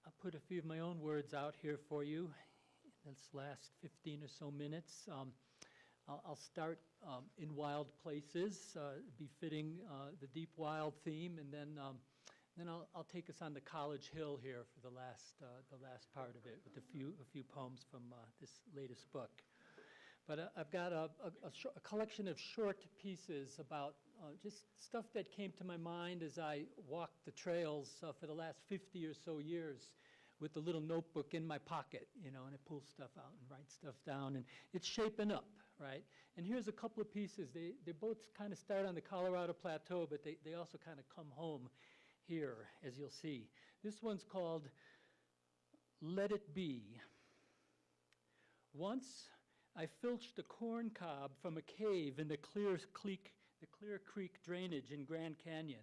I'll put a few of my own words out here for you in this last 15 or so minutes. I'll start in wild places, befitting the deep wild theme, and then I'll take us on the College Hill here for the last part of it with a few poems from this latest book. But I've got a collection of short pieces about just stuff that came to my mind as I walked the trails for the last 50 or so years with the little notebook in my pocket, and I pull stuff out and write stuff down, and it's shaping up, right? And here's a couple of pieces. They both kind of start on the Colorado Plateau, but they also kind of come home here, as you'll see. This one's called Let it be. Once, I filched a corn cob from a cave in the Clear Creek drainage in Grand Canyon.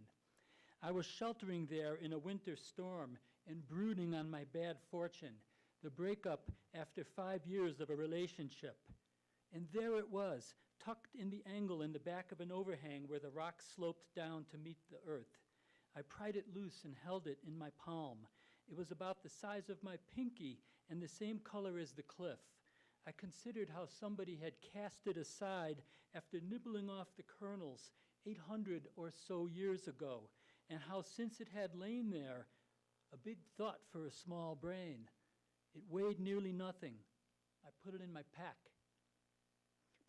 I was sheltering there in a winter storm and brooding on my bad fortune, the breakup after 5 years of a relationship. And there it was, tucked in the angle in the back of an overhang where the rock sloped down to meet the earth. I pried it loose and held it in my palm. It was about the size of my pinky and the same color as the cliff. I considered how somebody had cast it aside after nibbling off the kernels 800 or so years ago, and how since it had lain there, a big thought for a small brain. It weighed nearly nothing. I put it in my pack.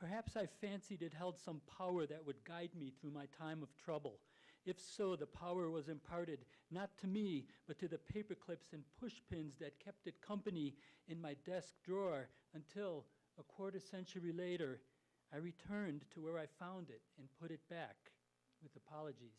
Perhaps I fancied it held some power that would guide me through my time of trouble. If so, the power was imparted not to me, but to the paper clips and push pins that kept it company in my desk drawer until, a quarter century later, I returned to where I found it and put it back, with apologies.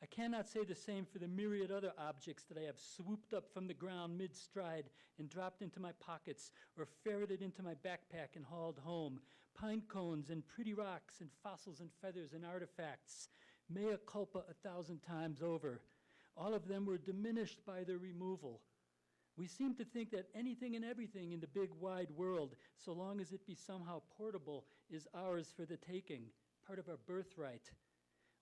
I cannot say the same for the myriad other objects that I have swooped up from the ground mid-stride and dropped into my pockets or ferreted into my backpack and hauled home. Pine cones and pretty rocks and fossils and feathers and artifacts, mea culpa 1,000 times over. All of them were diminished by their removal. We seem to think that anything and everything in the big wide world, so long as it be somehow portable, is ours for the taking, part of our birthright.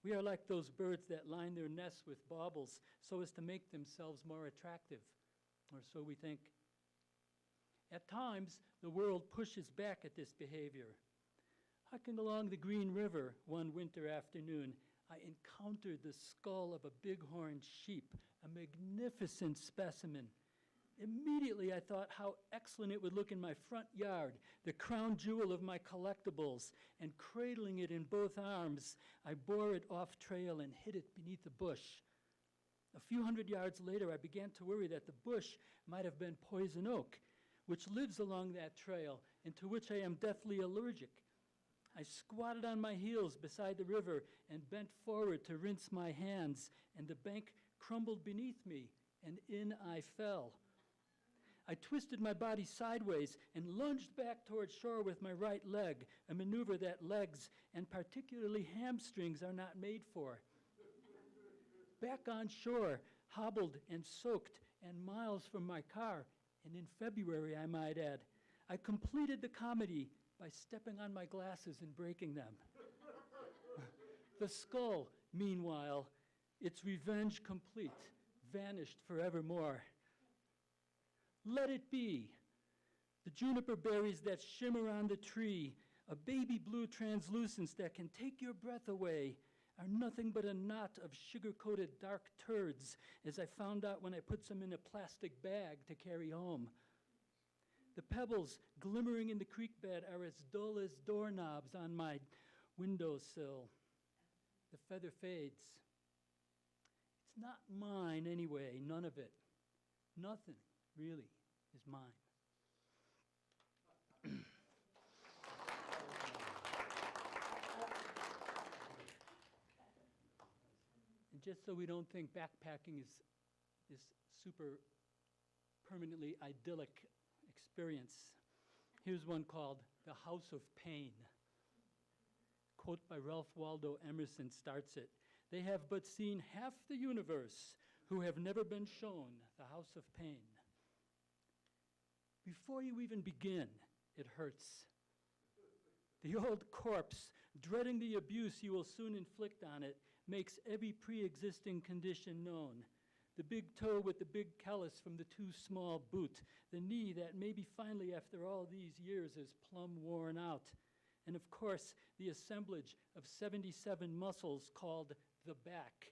We are like those birds that line their nests with baubles so as to make themselves more attractive, or so we think. At times, the world pushes back at this behavior. Hiking along the Green River one winter afternoon, I encountered the skull of a bighorn sheep, a magnificent specimen. Immediately, I thought how excellent it would look in my front yard, the crown jewel of my collectibles, and cradling it in both arms, I bore it off trail and hid it beneath a bush. A few hundred yards later, I began to worry that the bush might have been poison oak, which lives along that trail and to which I am deathly allergic. I squatted on my heels beside the river and bent forward to rinse my hands, and the bank crumbled beneath me, and in I fell. I twisted my body sideways and lunged back toward shore with my right leg, a maneuver that legs, and particularly hamstrings, are not made for. Back on shore, hobbled and soaked, and miles from my car, and in February, I might add, I completed the comedy by stepping on my glasses and breaking them. The skull, meanwhile, its revenge complete, vanished forevermore. Let it be. The juniper berries that shimmer on the tree, a baby blue translucence that can take your breath away, are nothing but a knot of sugar-coated dark turds, as I found out when I put some in a plastic bag to carry home. The pebbles glimmering in the creek bed are as dull as doorknobs on my windowsill. The feather fades. It's not mine anyway, none of it. Nothing, really, is mine. And just so we don't think backpacking is this super permanently idyllic experience, here's one called The House of Pain. Quote by Ralph Waldo Emerson starts it. They have but seen half the universe who have never been shown the house of pain. Before you even begin, it hurts. The old corpse, dreading the abuse you will soon inflict on it, makes every pre-existing condition known. The big toe with the big callus from the too small boot, the knee that maybe finally after all these years is plumb worn out, and of course the assemblage of 77 muscles called the back,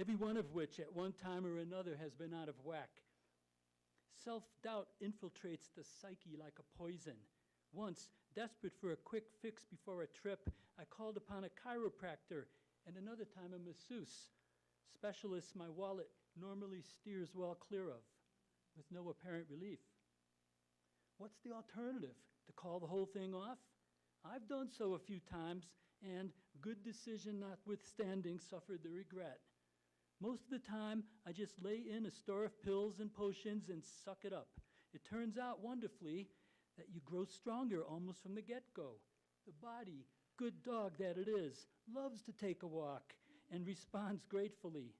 every one of which at one time or another has been out of whack. Self-doubt infiltrates the psyche like a poison. Once, desperate for a quick fix before a trip, I called upon a chiropractor and another time a masseuse, specialists my wallet normally steers well clear of, with no apparent relief. What's the alternative? To call the whole thing off? I've done so a few times, and good decision notwithstanding, suffered the regret. Most of the time, I just lay in a store of pills and potions and suck it up. It turns out wonderfully that you grow stronger almost from the get-go. The body, good dog that it is, loves to take a walk and responds gratefully.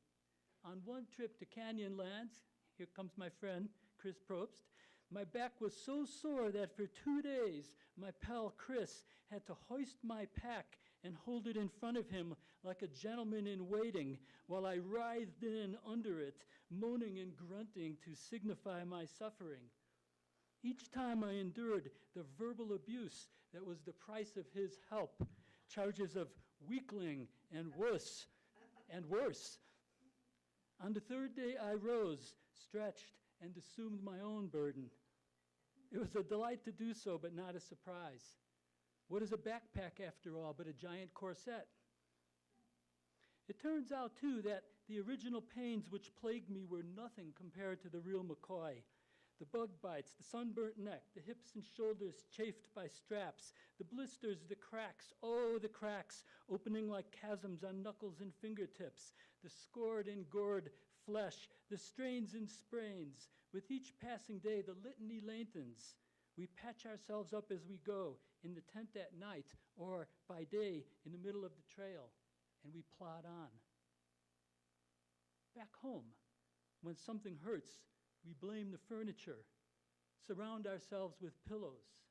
On one trip to Canyonlands, here comes my friend, Chris Probst, my back was so sore that for 2 days, my pal Chris had to hoist my pack and hold it in front of him like a gentleman in waiting while I writhed in under it, moaning and grunting to signify my suffering. Each time I endured the verbal abuse that was the price of his help, charges of weakling and wuss and worse. On the third day I rose, stretched, and assumed my own burden. It was a delight to do so, but not a surprise. What is a backpack, after all, but a giant corset? It turns out, too, that the original pains which plagued me were nothing compared to the real McCoy. The bug bites, the sunburnt neck, the hips and shoulders chafed by straps, the blisters, the cracks, oh, the cracks, opening like chasms on knuckles and fingertips, the scored and gored flesh, the strains and sprains. With each passing day, the litany lengthens. We patch ourselves up as we go, in the tent at night, or by day in the middle of the trail, and we plod on. Back home, when something hurts, we blame the furniture, surround ourselves with pillows.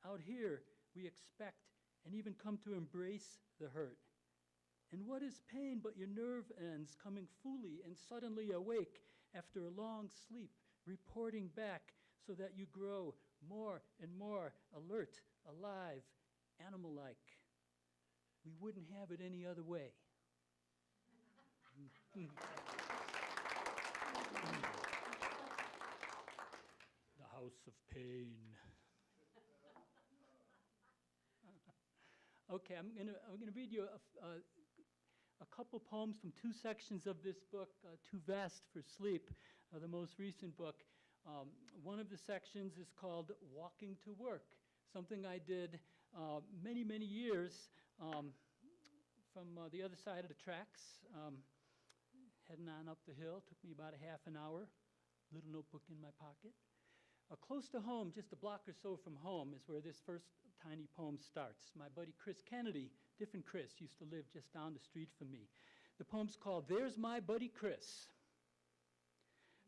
Out here, we expect and even come to embrace the hurt. And what is pain but your nerve ends coming fully and suddenly awake after a long sleep, reporting back so that you grow more and more alert, alive, animal-like. We wouldn't have it any other way. The house of pain. Okay, I'm gonna read you a couple poems from two sections of this book, Too Vast for Sleep, the most recent book. One of the sections is called Walking to Work, something I did many, many years from the other side of the tracks, heading on up the hill. Took me about a half an hour, little notebook in my pocket. Close to home, just a block or so from home, is where this first tiny poem starts. My buddy Chris Kennedy, different Chris, used to live just down the street from me. The poem's called There's My Buddy Chris.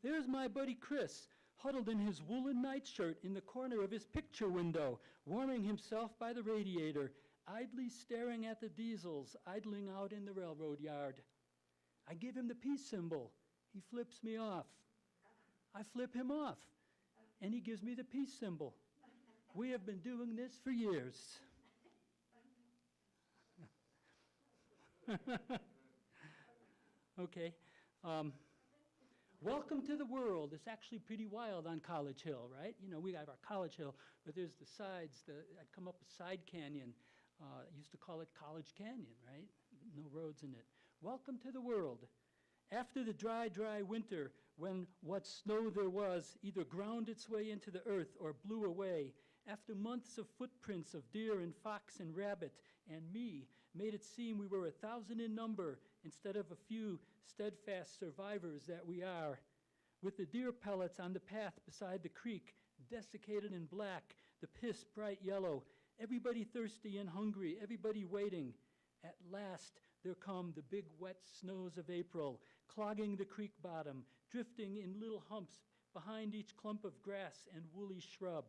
There's my buddy Chris, huddled in his woolen nightshirt in the corner of his picture window, warming himself by the radiator, idly staring at the diesels idling out in the railroad yard. I give him the peace symbol. He flips me off. I flip him off, and he gives me the peace symbol. We have been doing this for years. Okay. Welcome to the world. It's actually pretty wild on College Hill, right? You know, we have our College Hill, but there's the sides. I'd come up a side canyon. Used to call it College Canyon, right? No roads in it. Welcome to the world. After the dry, dry winter, when what snow there was either ground its way into the earth or blew away, after months of footprints of deer and fox and rabbit and me made it seem we were 1,000 in number instead of a few steadfast survivors that we are, with the deer pellets on the path beside the creek, desiccated and black, the piss bright yellow, everybody thirsty and hungry, everybody waiting. At last, there come the big wet snows of April, clogging the creek bottom, drifting in little humps behind each clump of grass and woolly shrub.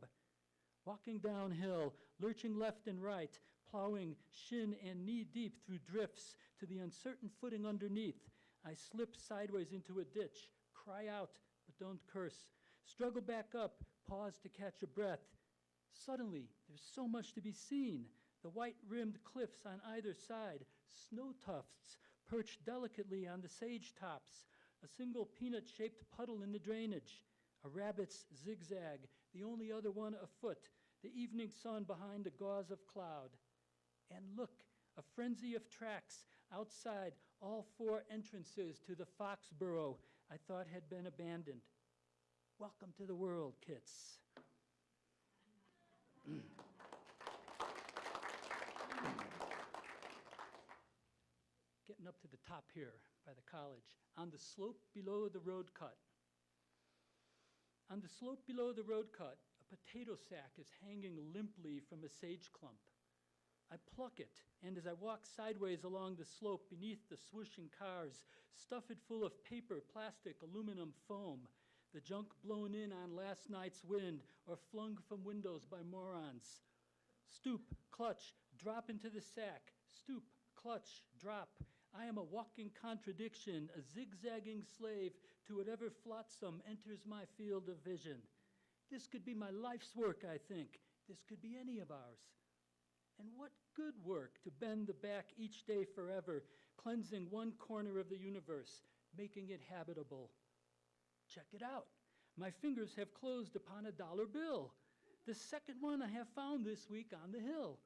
Walking downhill, lurching left and right, plowing shin and knee deep through drifts to the uncertain footing underneath, I slip sideways into a ditch, cry out, but don't curse, struggle back up, pause to catch a breath. Suddenly, there's so much to be seen. The white-rimmed cliffs on either side, snow tufts perched delicately on the sage tops, a single peanut-shaped puddle in the drainage, a rabbit's zigzag, the only other one afoot, the evening sun behind a gauze of cloud. And look, a frenzy of tracks outside all four entrances to the fox burrow I thought had been abandoned. Welcome to the world, kits. Getting up to the top here by the college, on the slope below the road cut. On the slope below the road cut, a potato sack is hanging limply from a sage clump. I pluck it, and as I walk sideways along the slope beneath the swooshing cars, stuff it full of paper, plastic, aluminum, foam, the junk blown in on last night's wind or flung from windows by morons. Stoop, clutch, drop into the sack. Stoop, clutch, drop. I am a walking contradiction, a zigzagging slave to whatever flotsam enters my field of vision. This could be my life's work, I think. This could be any of ours. And what good work to bend the back each day forever, cleansing one corner of the universe, making it habitable. Check it out. My fingers have closed upon a dollar bill, the second one I have found this week on the hill.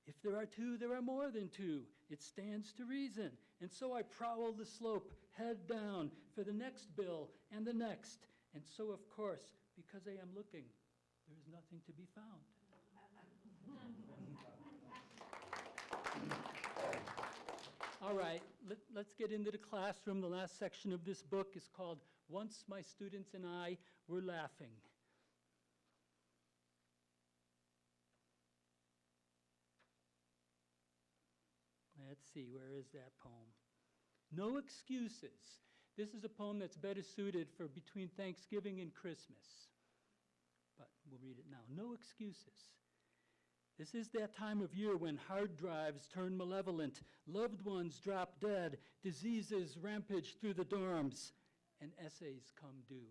If there are two, there are more than two. It stands to reason. And so I prowl the slope, head down, for the next bill and the next. And so, of course, because I am looking, there is nothing to be found. All right, let's get into the classroom. The last section of this book is called Once My Students and I Were Laughing. Let's see, where is that poem? No Excuses. This is a poem that's better suited for between Thanksgiving and Christmas. But we'll read it now. No excuses. This is that time of year when hard drives turn malevolent, loved ones drop dead, diseases rampage through the dorms, and essays come due.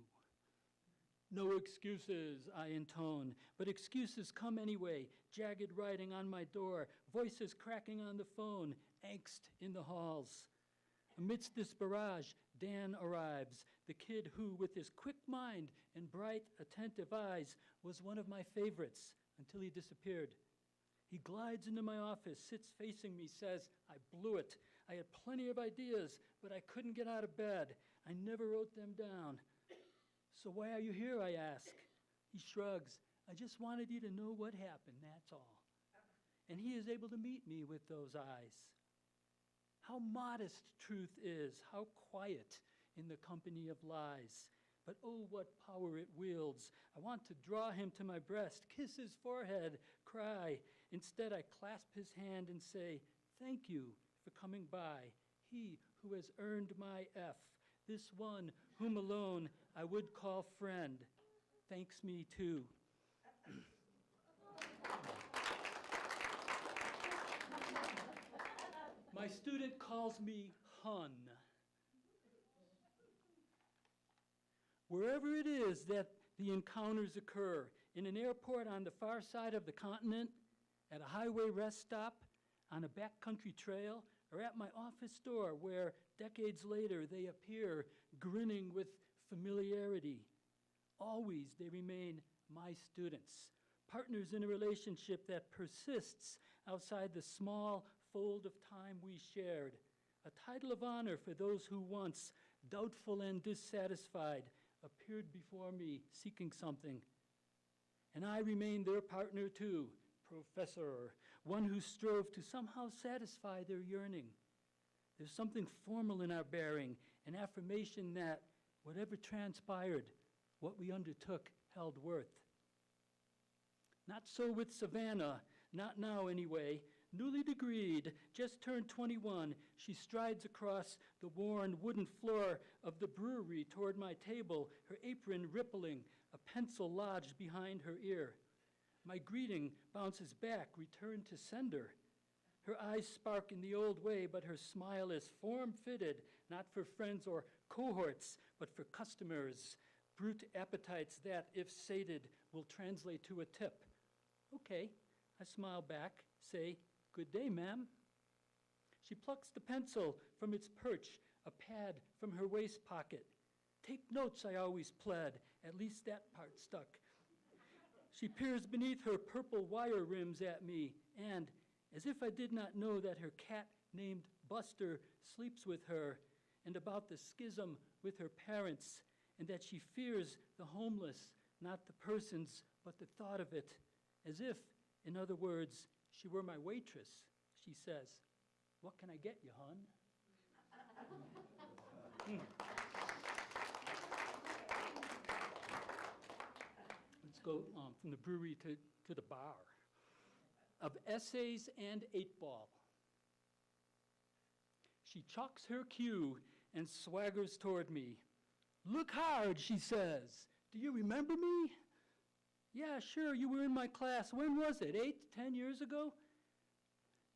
No excuses, I intone, but excuses come anyway, jagged writing on my door, voices cracking on the phone, angst in the halls. Amidst this barrage, Dan arrives, the kid who, with his quick mind and bright, attentive eyes, was one of my favorites until he disappeared. He glides into my office, sits facing me, says, I blew it. I had plenty of ideas, but I couldn't get out of bed. I never wrote them down. So why are you here, I ask. He shrugs. I just wanted you to know what happened, that's all. And he is able to meet me with those eyes. How modest truth is, how quiet in the company of lies. But oh, what power it wields. I want to draw him to my breast, kiss his forehead, cry. Instead, I clasp his hand and say, thank you for coming by. He who has earned my F, this one whom alone I would call friend, thanks me too. My student calls me Hun. Wherever it is that the encounters occur, in an airport on the far side of the continent, at a highway rest stop, on a backcountry trail, or at my office door where decades later they appear grinning with familiarity, always they remain my students, partners in a relationship that persists outside the small fold of time we shared, a title of honor for those who once, doubtful and dissatisfied, appeared before me seeking something. And I remained their partner too, professor, one who strove to somehow satisfy their yearning. There's something formal in our bearing, an affirmation that whatever transpired, what we undertook held worth. Not so with Savannah, not now anyway. Newly degreed, just turned 21, she strides across the worn wooden floor of the brewery toward my table, her apron rippling, a pencil lodged behind her ear. My greeting bounces back, return to sender. Her eyes spark in the old way, but her smile is form-fitted, not for friends or cohorts, but for customers, brute appetites that, if sated, will translate to a tip. Okay, I smile back, say, good day, ma'am. She plucks the pencil from its perch, a pad from her waist pocket. Take notes, I always pled. At least that part stuck. She peers beneath her purple wire rims at me, and, as if I did not know that her cat named Buster sleeps with her, and about the schism with her parents, and that she fears the homeless, not the persons, but the thought of it, as if, in other words, she were my waitress, she says, what can I get you, hon? Let's go from the brewery to the bar. Of essays and 8-ball. She chalks her cue and swaggers toward me. Look hard, she says. Do you remember me? Yeah, sure, you were in my class. When was it, 8, 10 years ago?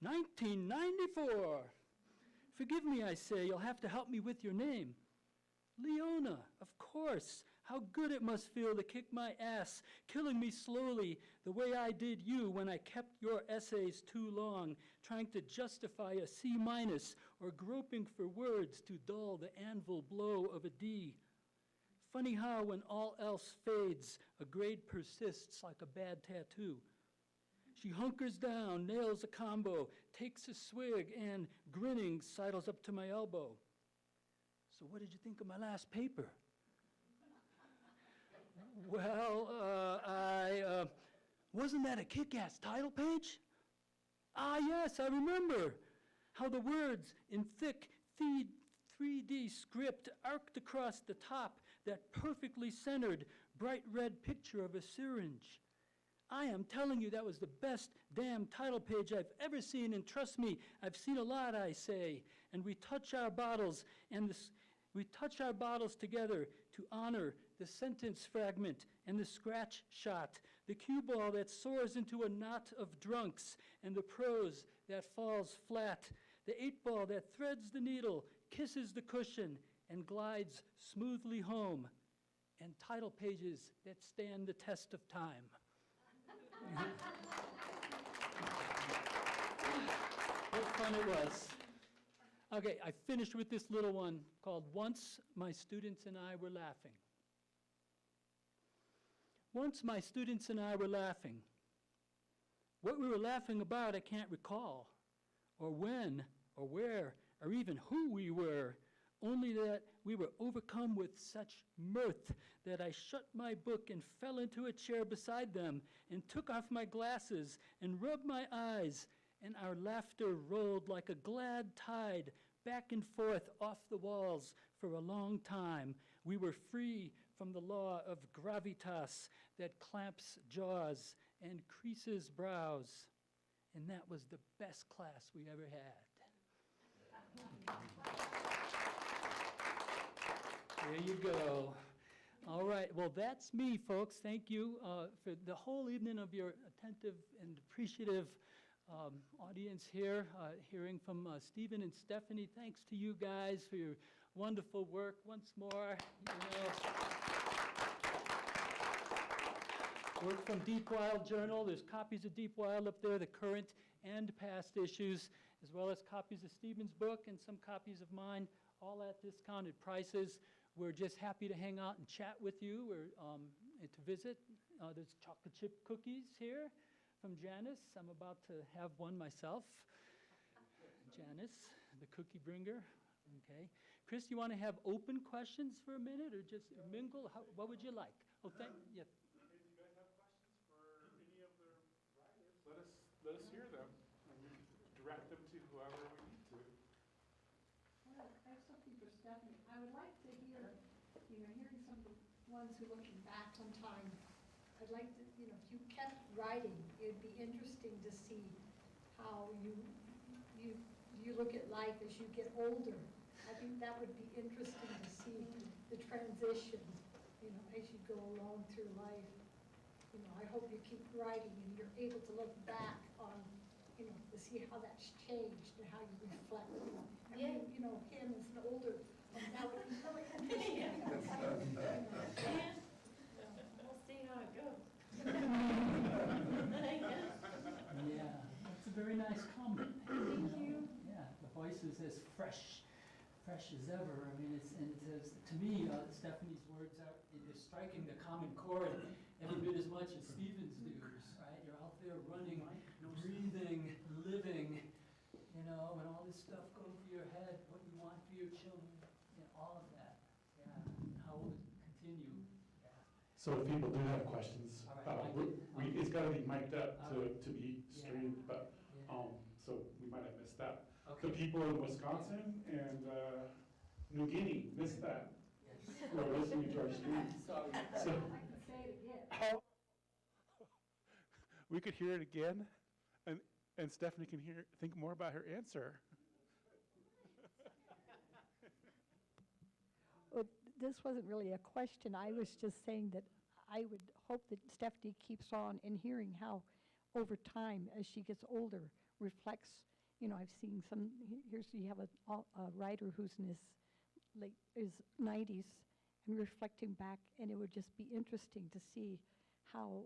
1994. Forgive me, I say, you'll have to help me with your name. Leona, of course. How good it must feel to kick my ass, killing me slowly, the way I did you when I kept your essays too long, trying to justify a C- or groping for words to dull the anvil blow of a D. Funny how when all else fades, a grade persists like a bad tattoo. She hunkers down, nails a combo, takes a swig, and, grinning, sidles up to my elbow. So what did you think of my last paper? Well, wasn't that a kick-ass title page? Ah, yes, I remember. How the words in thick 3D script arced across the top that perfectly centered, bright red picture of a syringe. I am telling you that was the best damn title page I've ever seen, and trust me, I've seen a lot, I say. And we touch our bottles, together to honor the sentence fragment and the scratch shot, the cue ball that soars into a knot of drunks, and the prose that falls flat, the 8-ball that threads the needle, kisses the cushion, and glides smoothly home, and title pages that stand the test of time. What fun it was. Okay, I finished with this little one called Once My Students and I Were Laughing. Once my students and I were laughing. What we were laughing about I can't recall, or when, or where, or even who we were, only that we were overcome with such mirth that I shut my book and fell into a chair beside them and took off my glasses and rubbed my eyes, and our laughter rolled like a glad tide back and forth off the walls for a long time. We were free from the law of gravitas that clamps jaws and creases brows, and that was the best class we ever had. There you go. All right, well, that's me, folks. Thank you for the whole evening of your attentive and appreciative audience here, hearing from Stephen and Stephanie. Thanks to you guys for your wonderful work once more. Work from Deep Wild Journal. There's copies of Deep Wild up there, the current and past issues, as well as copies of Stephen's book and some copies of mine, all at discounted prices. We're just happy to hang out and chat with you and to visit. There's chocolate chip cookies here from Janice. I'm about to have one myself. Janice, the cookie bringer. Okay. Chris, you want to have open questions for a minute or just mingle? What would you like? Oh, yeah. If you guys have questions for any of the writers, let us hear them, and we can direct them to whoever we need to. Well, I have something for Stephanie. I would like to hear, hearing some of the ones who are looking back on time. I'd like to, if you kept writing, it'd be interesting to see how you look at life as you get older. I think that would be interesting to see the transition, as you go along through life. I hope you keep writing and you're able to look back on, to see how that's changed and how you reflect. Him as an older, now would be really interesting. We'll see how it goes. Yeah, that's a very nice comment. Thank you. Yeah, the voice is as fresh as ever. I mean, to me, Stephanie's words is striking the common chord every bit as much as Stephen's do, right? You're out there running, breathing, living, and all this stuff going through your head, what you want for your children, all of that. Yeah, and how will it continue? Yeah. So if people do have questions, All right, it's got to be mic'd up to be Yeah. streamed, but Yeah. so we might have missed that. The people in Wisconsin and New Guinea missed that. Who are listening to our stream. Sorry. So, I can say it again. how, we could hear it again, and Stephanie can think more about her answer. Well, this wasn't really a question. I was just saying that I would hope that Stephanie keeps on and hearing how, over time, as she gets older, reflects. I've seen some. Here's you have a writer who's in his 90s, and reflecting back, and it would just be interesting to see how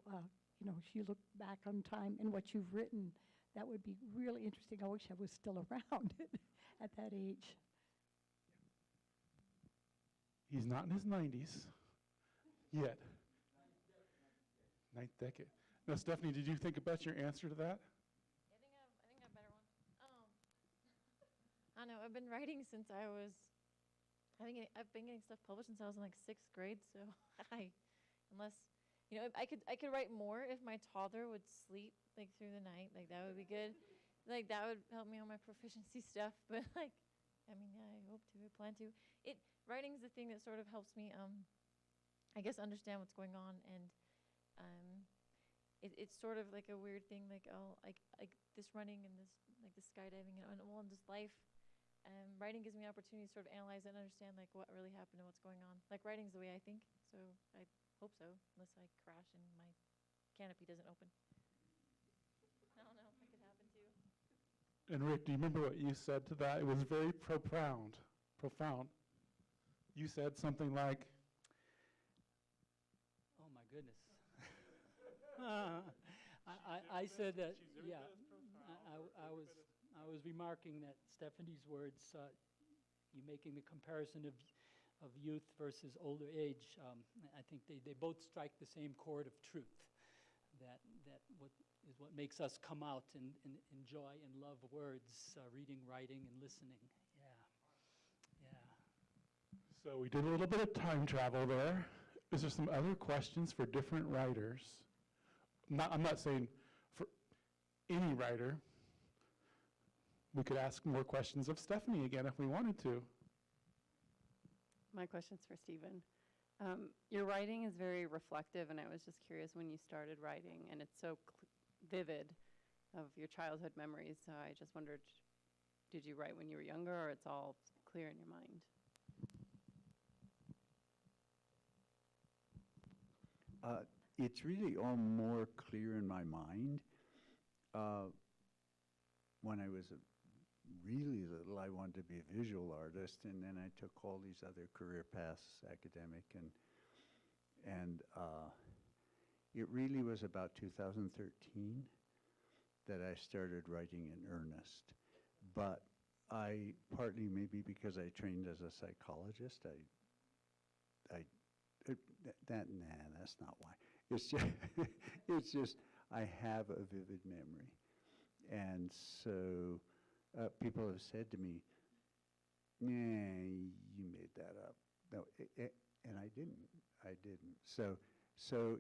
she looked back on time and what you've written. That would be really interesting. I wish I was still around at that age. He's not in his 90s yet. Ninth decade. Now, Stephanie, did you think about your answer to that? I think I have a better one. I don't know. I've been writing since I've been getting stuff published since I was in like 6th grade. So I could write more if my toddler would sleep like through the night. Like that would be good. Like that would help me on my proficiency stuff. But I hope to. I plan to. Writing is the thing that sort of helps me, I guess, understand what's going on, and it's sort of like a weird thing, like this running and this skydiving and just life. Writing gives me an opportunity to sort of analyze and understand like what really happened and what's going on. Like writing's the way I think, so I hope so, unless I crash and my canopy doesn't open. I don't know, that could happen too. And Rick, do you remember what you said to that? It was very profound. You said something like, Oh, my goodness. I said that, yeah, I was remarking that Stephanie's words, you making the comparison of youth versus older age, I think they both strike the same chord of truth, that what makes us come out and enjoy and love words, reading, writing, and listening. so we did a little bit of time travel there. Is there some other questions for different writers? I'm not saying for any writer. We could ask more questions of Stephanie again if we wanted to. My question's for Stephen. Your writing is very reflective, and I was just curious when you started writing, and it's so vivid of your childhood memories. So I just wondered, did you write when you were younger, or it's all clear in your mind? It's really all more clear in my mind. When I was really little, I wanted to be a visual artist, and then I took all these other career paths, academic, and it really was about 2013 that I started writing in earnest. But partly maybe because I trained as a psychologist, that's not why. It's just I have a vivid memory, and so people have said to me, "Nah, you made that up." No, and I didn't. So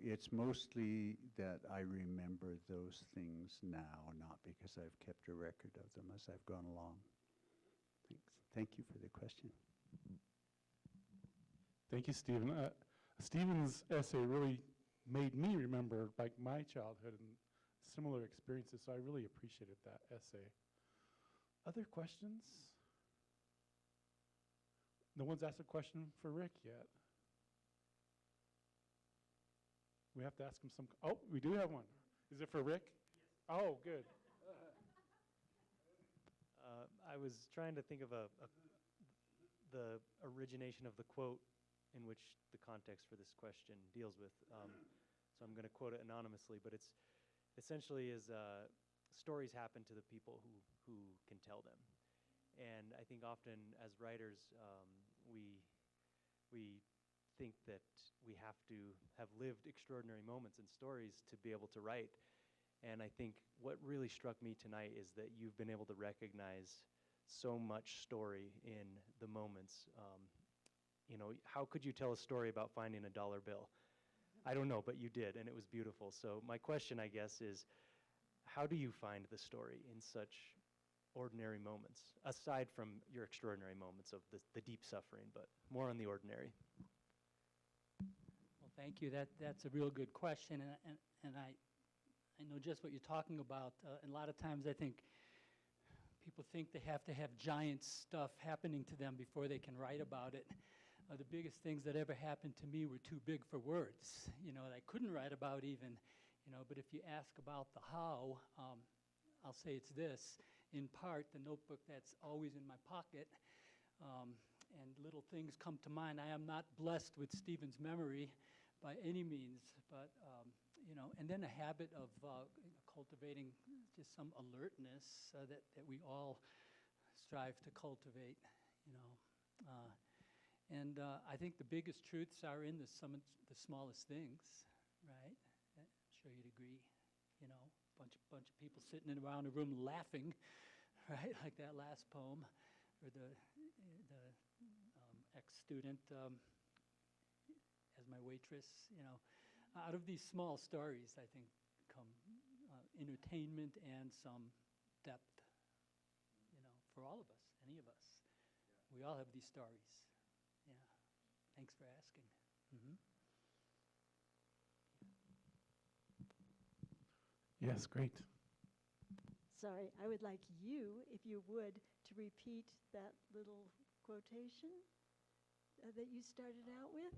it's mostly that I remember those things now, not because I've kept a record of them as I've gone along. Thanks. Thank you for the question. Thank you, Stephen. Stephen's essay really made me remember like my childhood and similar experiences, so I really appreciated that essay. Other questions? No one's asked a question for Rick yet. We have to ask him some. Oh, we do have one. Is it for Rick? Yes. Oh, good. I was trying to think of the origination of the quote in which the context for this question deals with. So I'm going to quote it anonymously, but it's essentially stories happen to the people who can tell them. And I think often as writers, we think that we have to have lived extraordinary moments and stories to be able to write. And I think what really struck me tonight is that you've been able to recognize so much story in the moments. How could you tell a story about finding a dollar bill? I don't know, but you did, and it was beautiful. So my question, I guess, is how do you find the story in such ordinary moments, aside from your extraordinary moments of the deep suffering, but more on the ordinary. Well, thank you. That's a real good question, and I know just what you're talking about. And a lot of times I think people think they have to have giant stuff happening to them before they can write about it. The biggest things that ever happened to me were too big for words, that I couldn't write about even, but if you ask about the how, I'll say it's this. In part, the notebook that's always in my pocket, and little things come to mind. I am not blessed with Stephen's memory by any means, but, and then a habit of cultivating just some alertness that we all strive to cultivate, And I think the biggest truths are in the smallest things, right? I'm sure you'd agree, bunch of people sitting around a room laughing, right? Like that last poem, or the ex-student as my waitress, Out of these small stories, I think, come entertainment and some depth, for all of us, any of us. We all have these stories. Yeah. Thanks for asking. Mm-hmm. Yes, great. Sorry, I would like you, if you would, to repeat that little quotation that you started out with.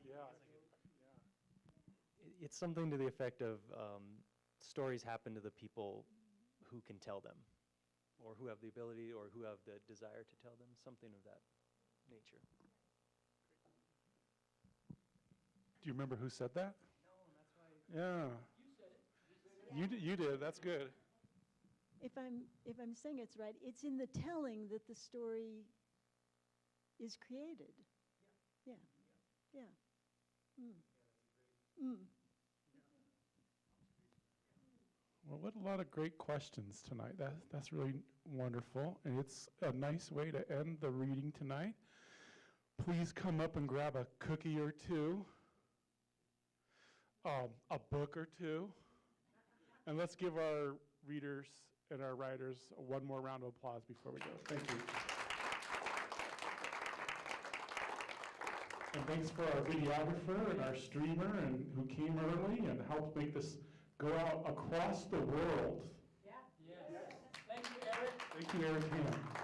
Yeah. It's something to the effect of stories happen to the people who can tell them, or who have the ability, or who have the desire to tell them, something of that nature. Do you remember who said that? No, that's why. Yeah. You said it. You did. That's good. If I'm saying it's right, it's in the telling that the story is created. Yeah. Yeah. Well, what a lot of great questions tonight. That's really wonderful, and it's a nice way to end the reading tonight. Please come up and grab a cookie or two, a book or two, and let's give our readers and our writers one more round of applause before we go. Thank you. And thanks for our videographer and our streamer and who came early and helped make this go out across the world. Yeah. Yes. Thank you, Erik. Thank you, Erik Hamm.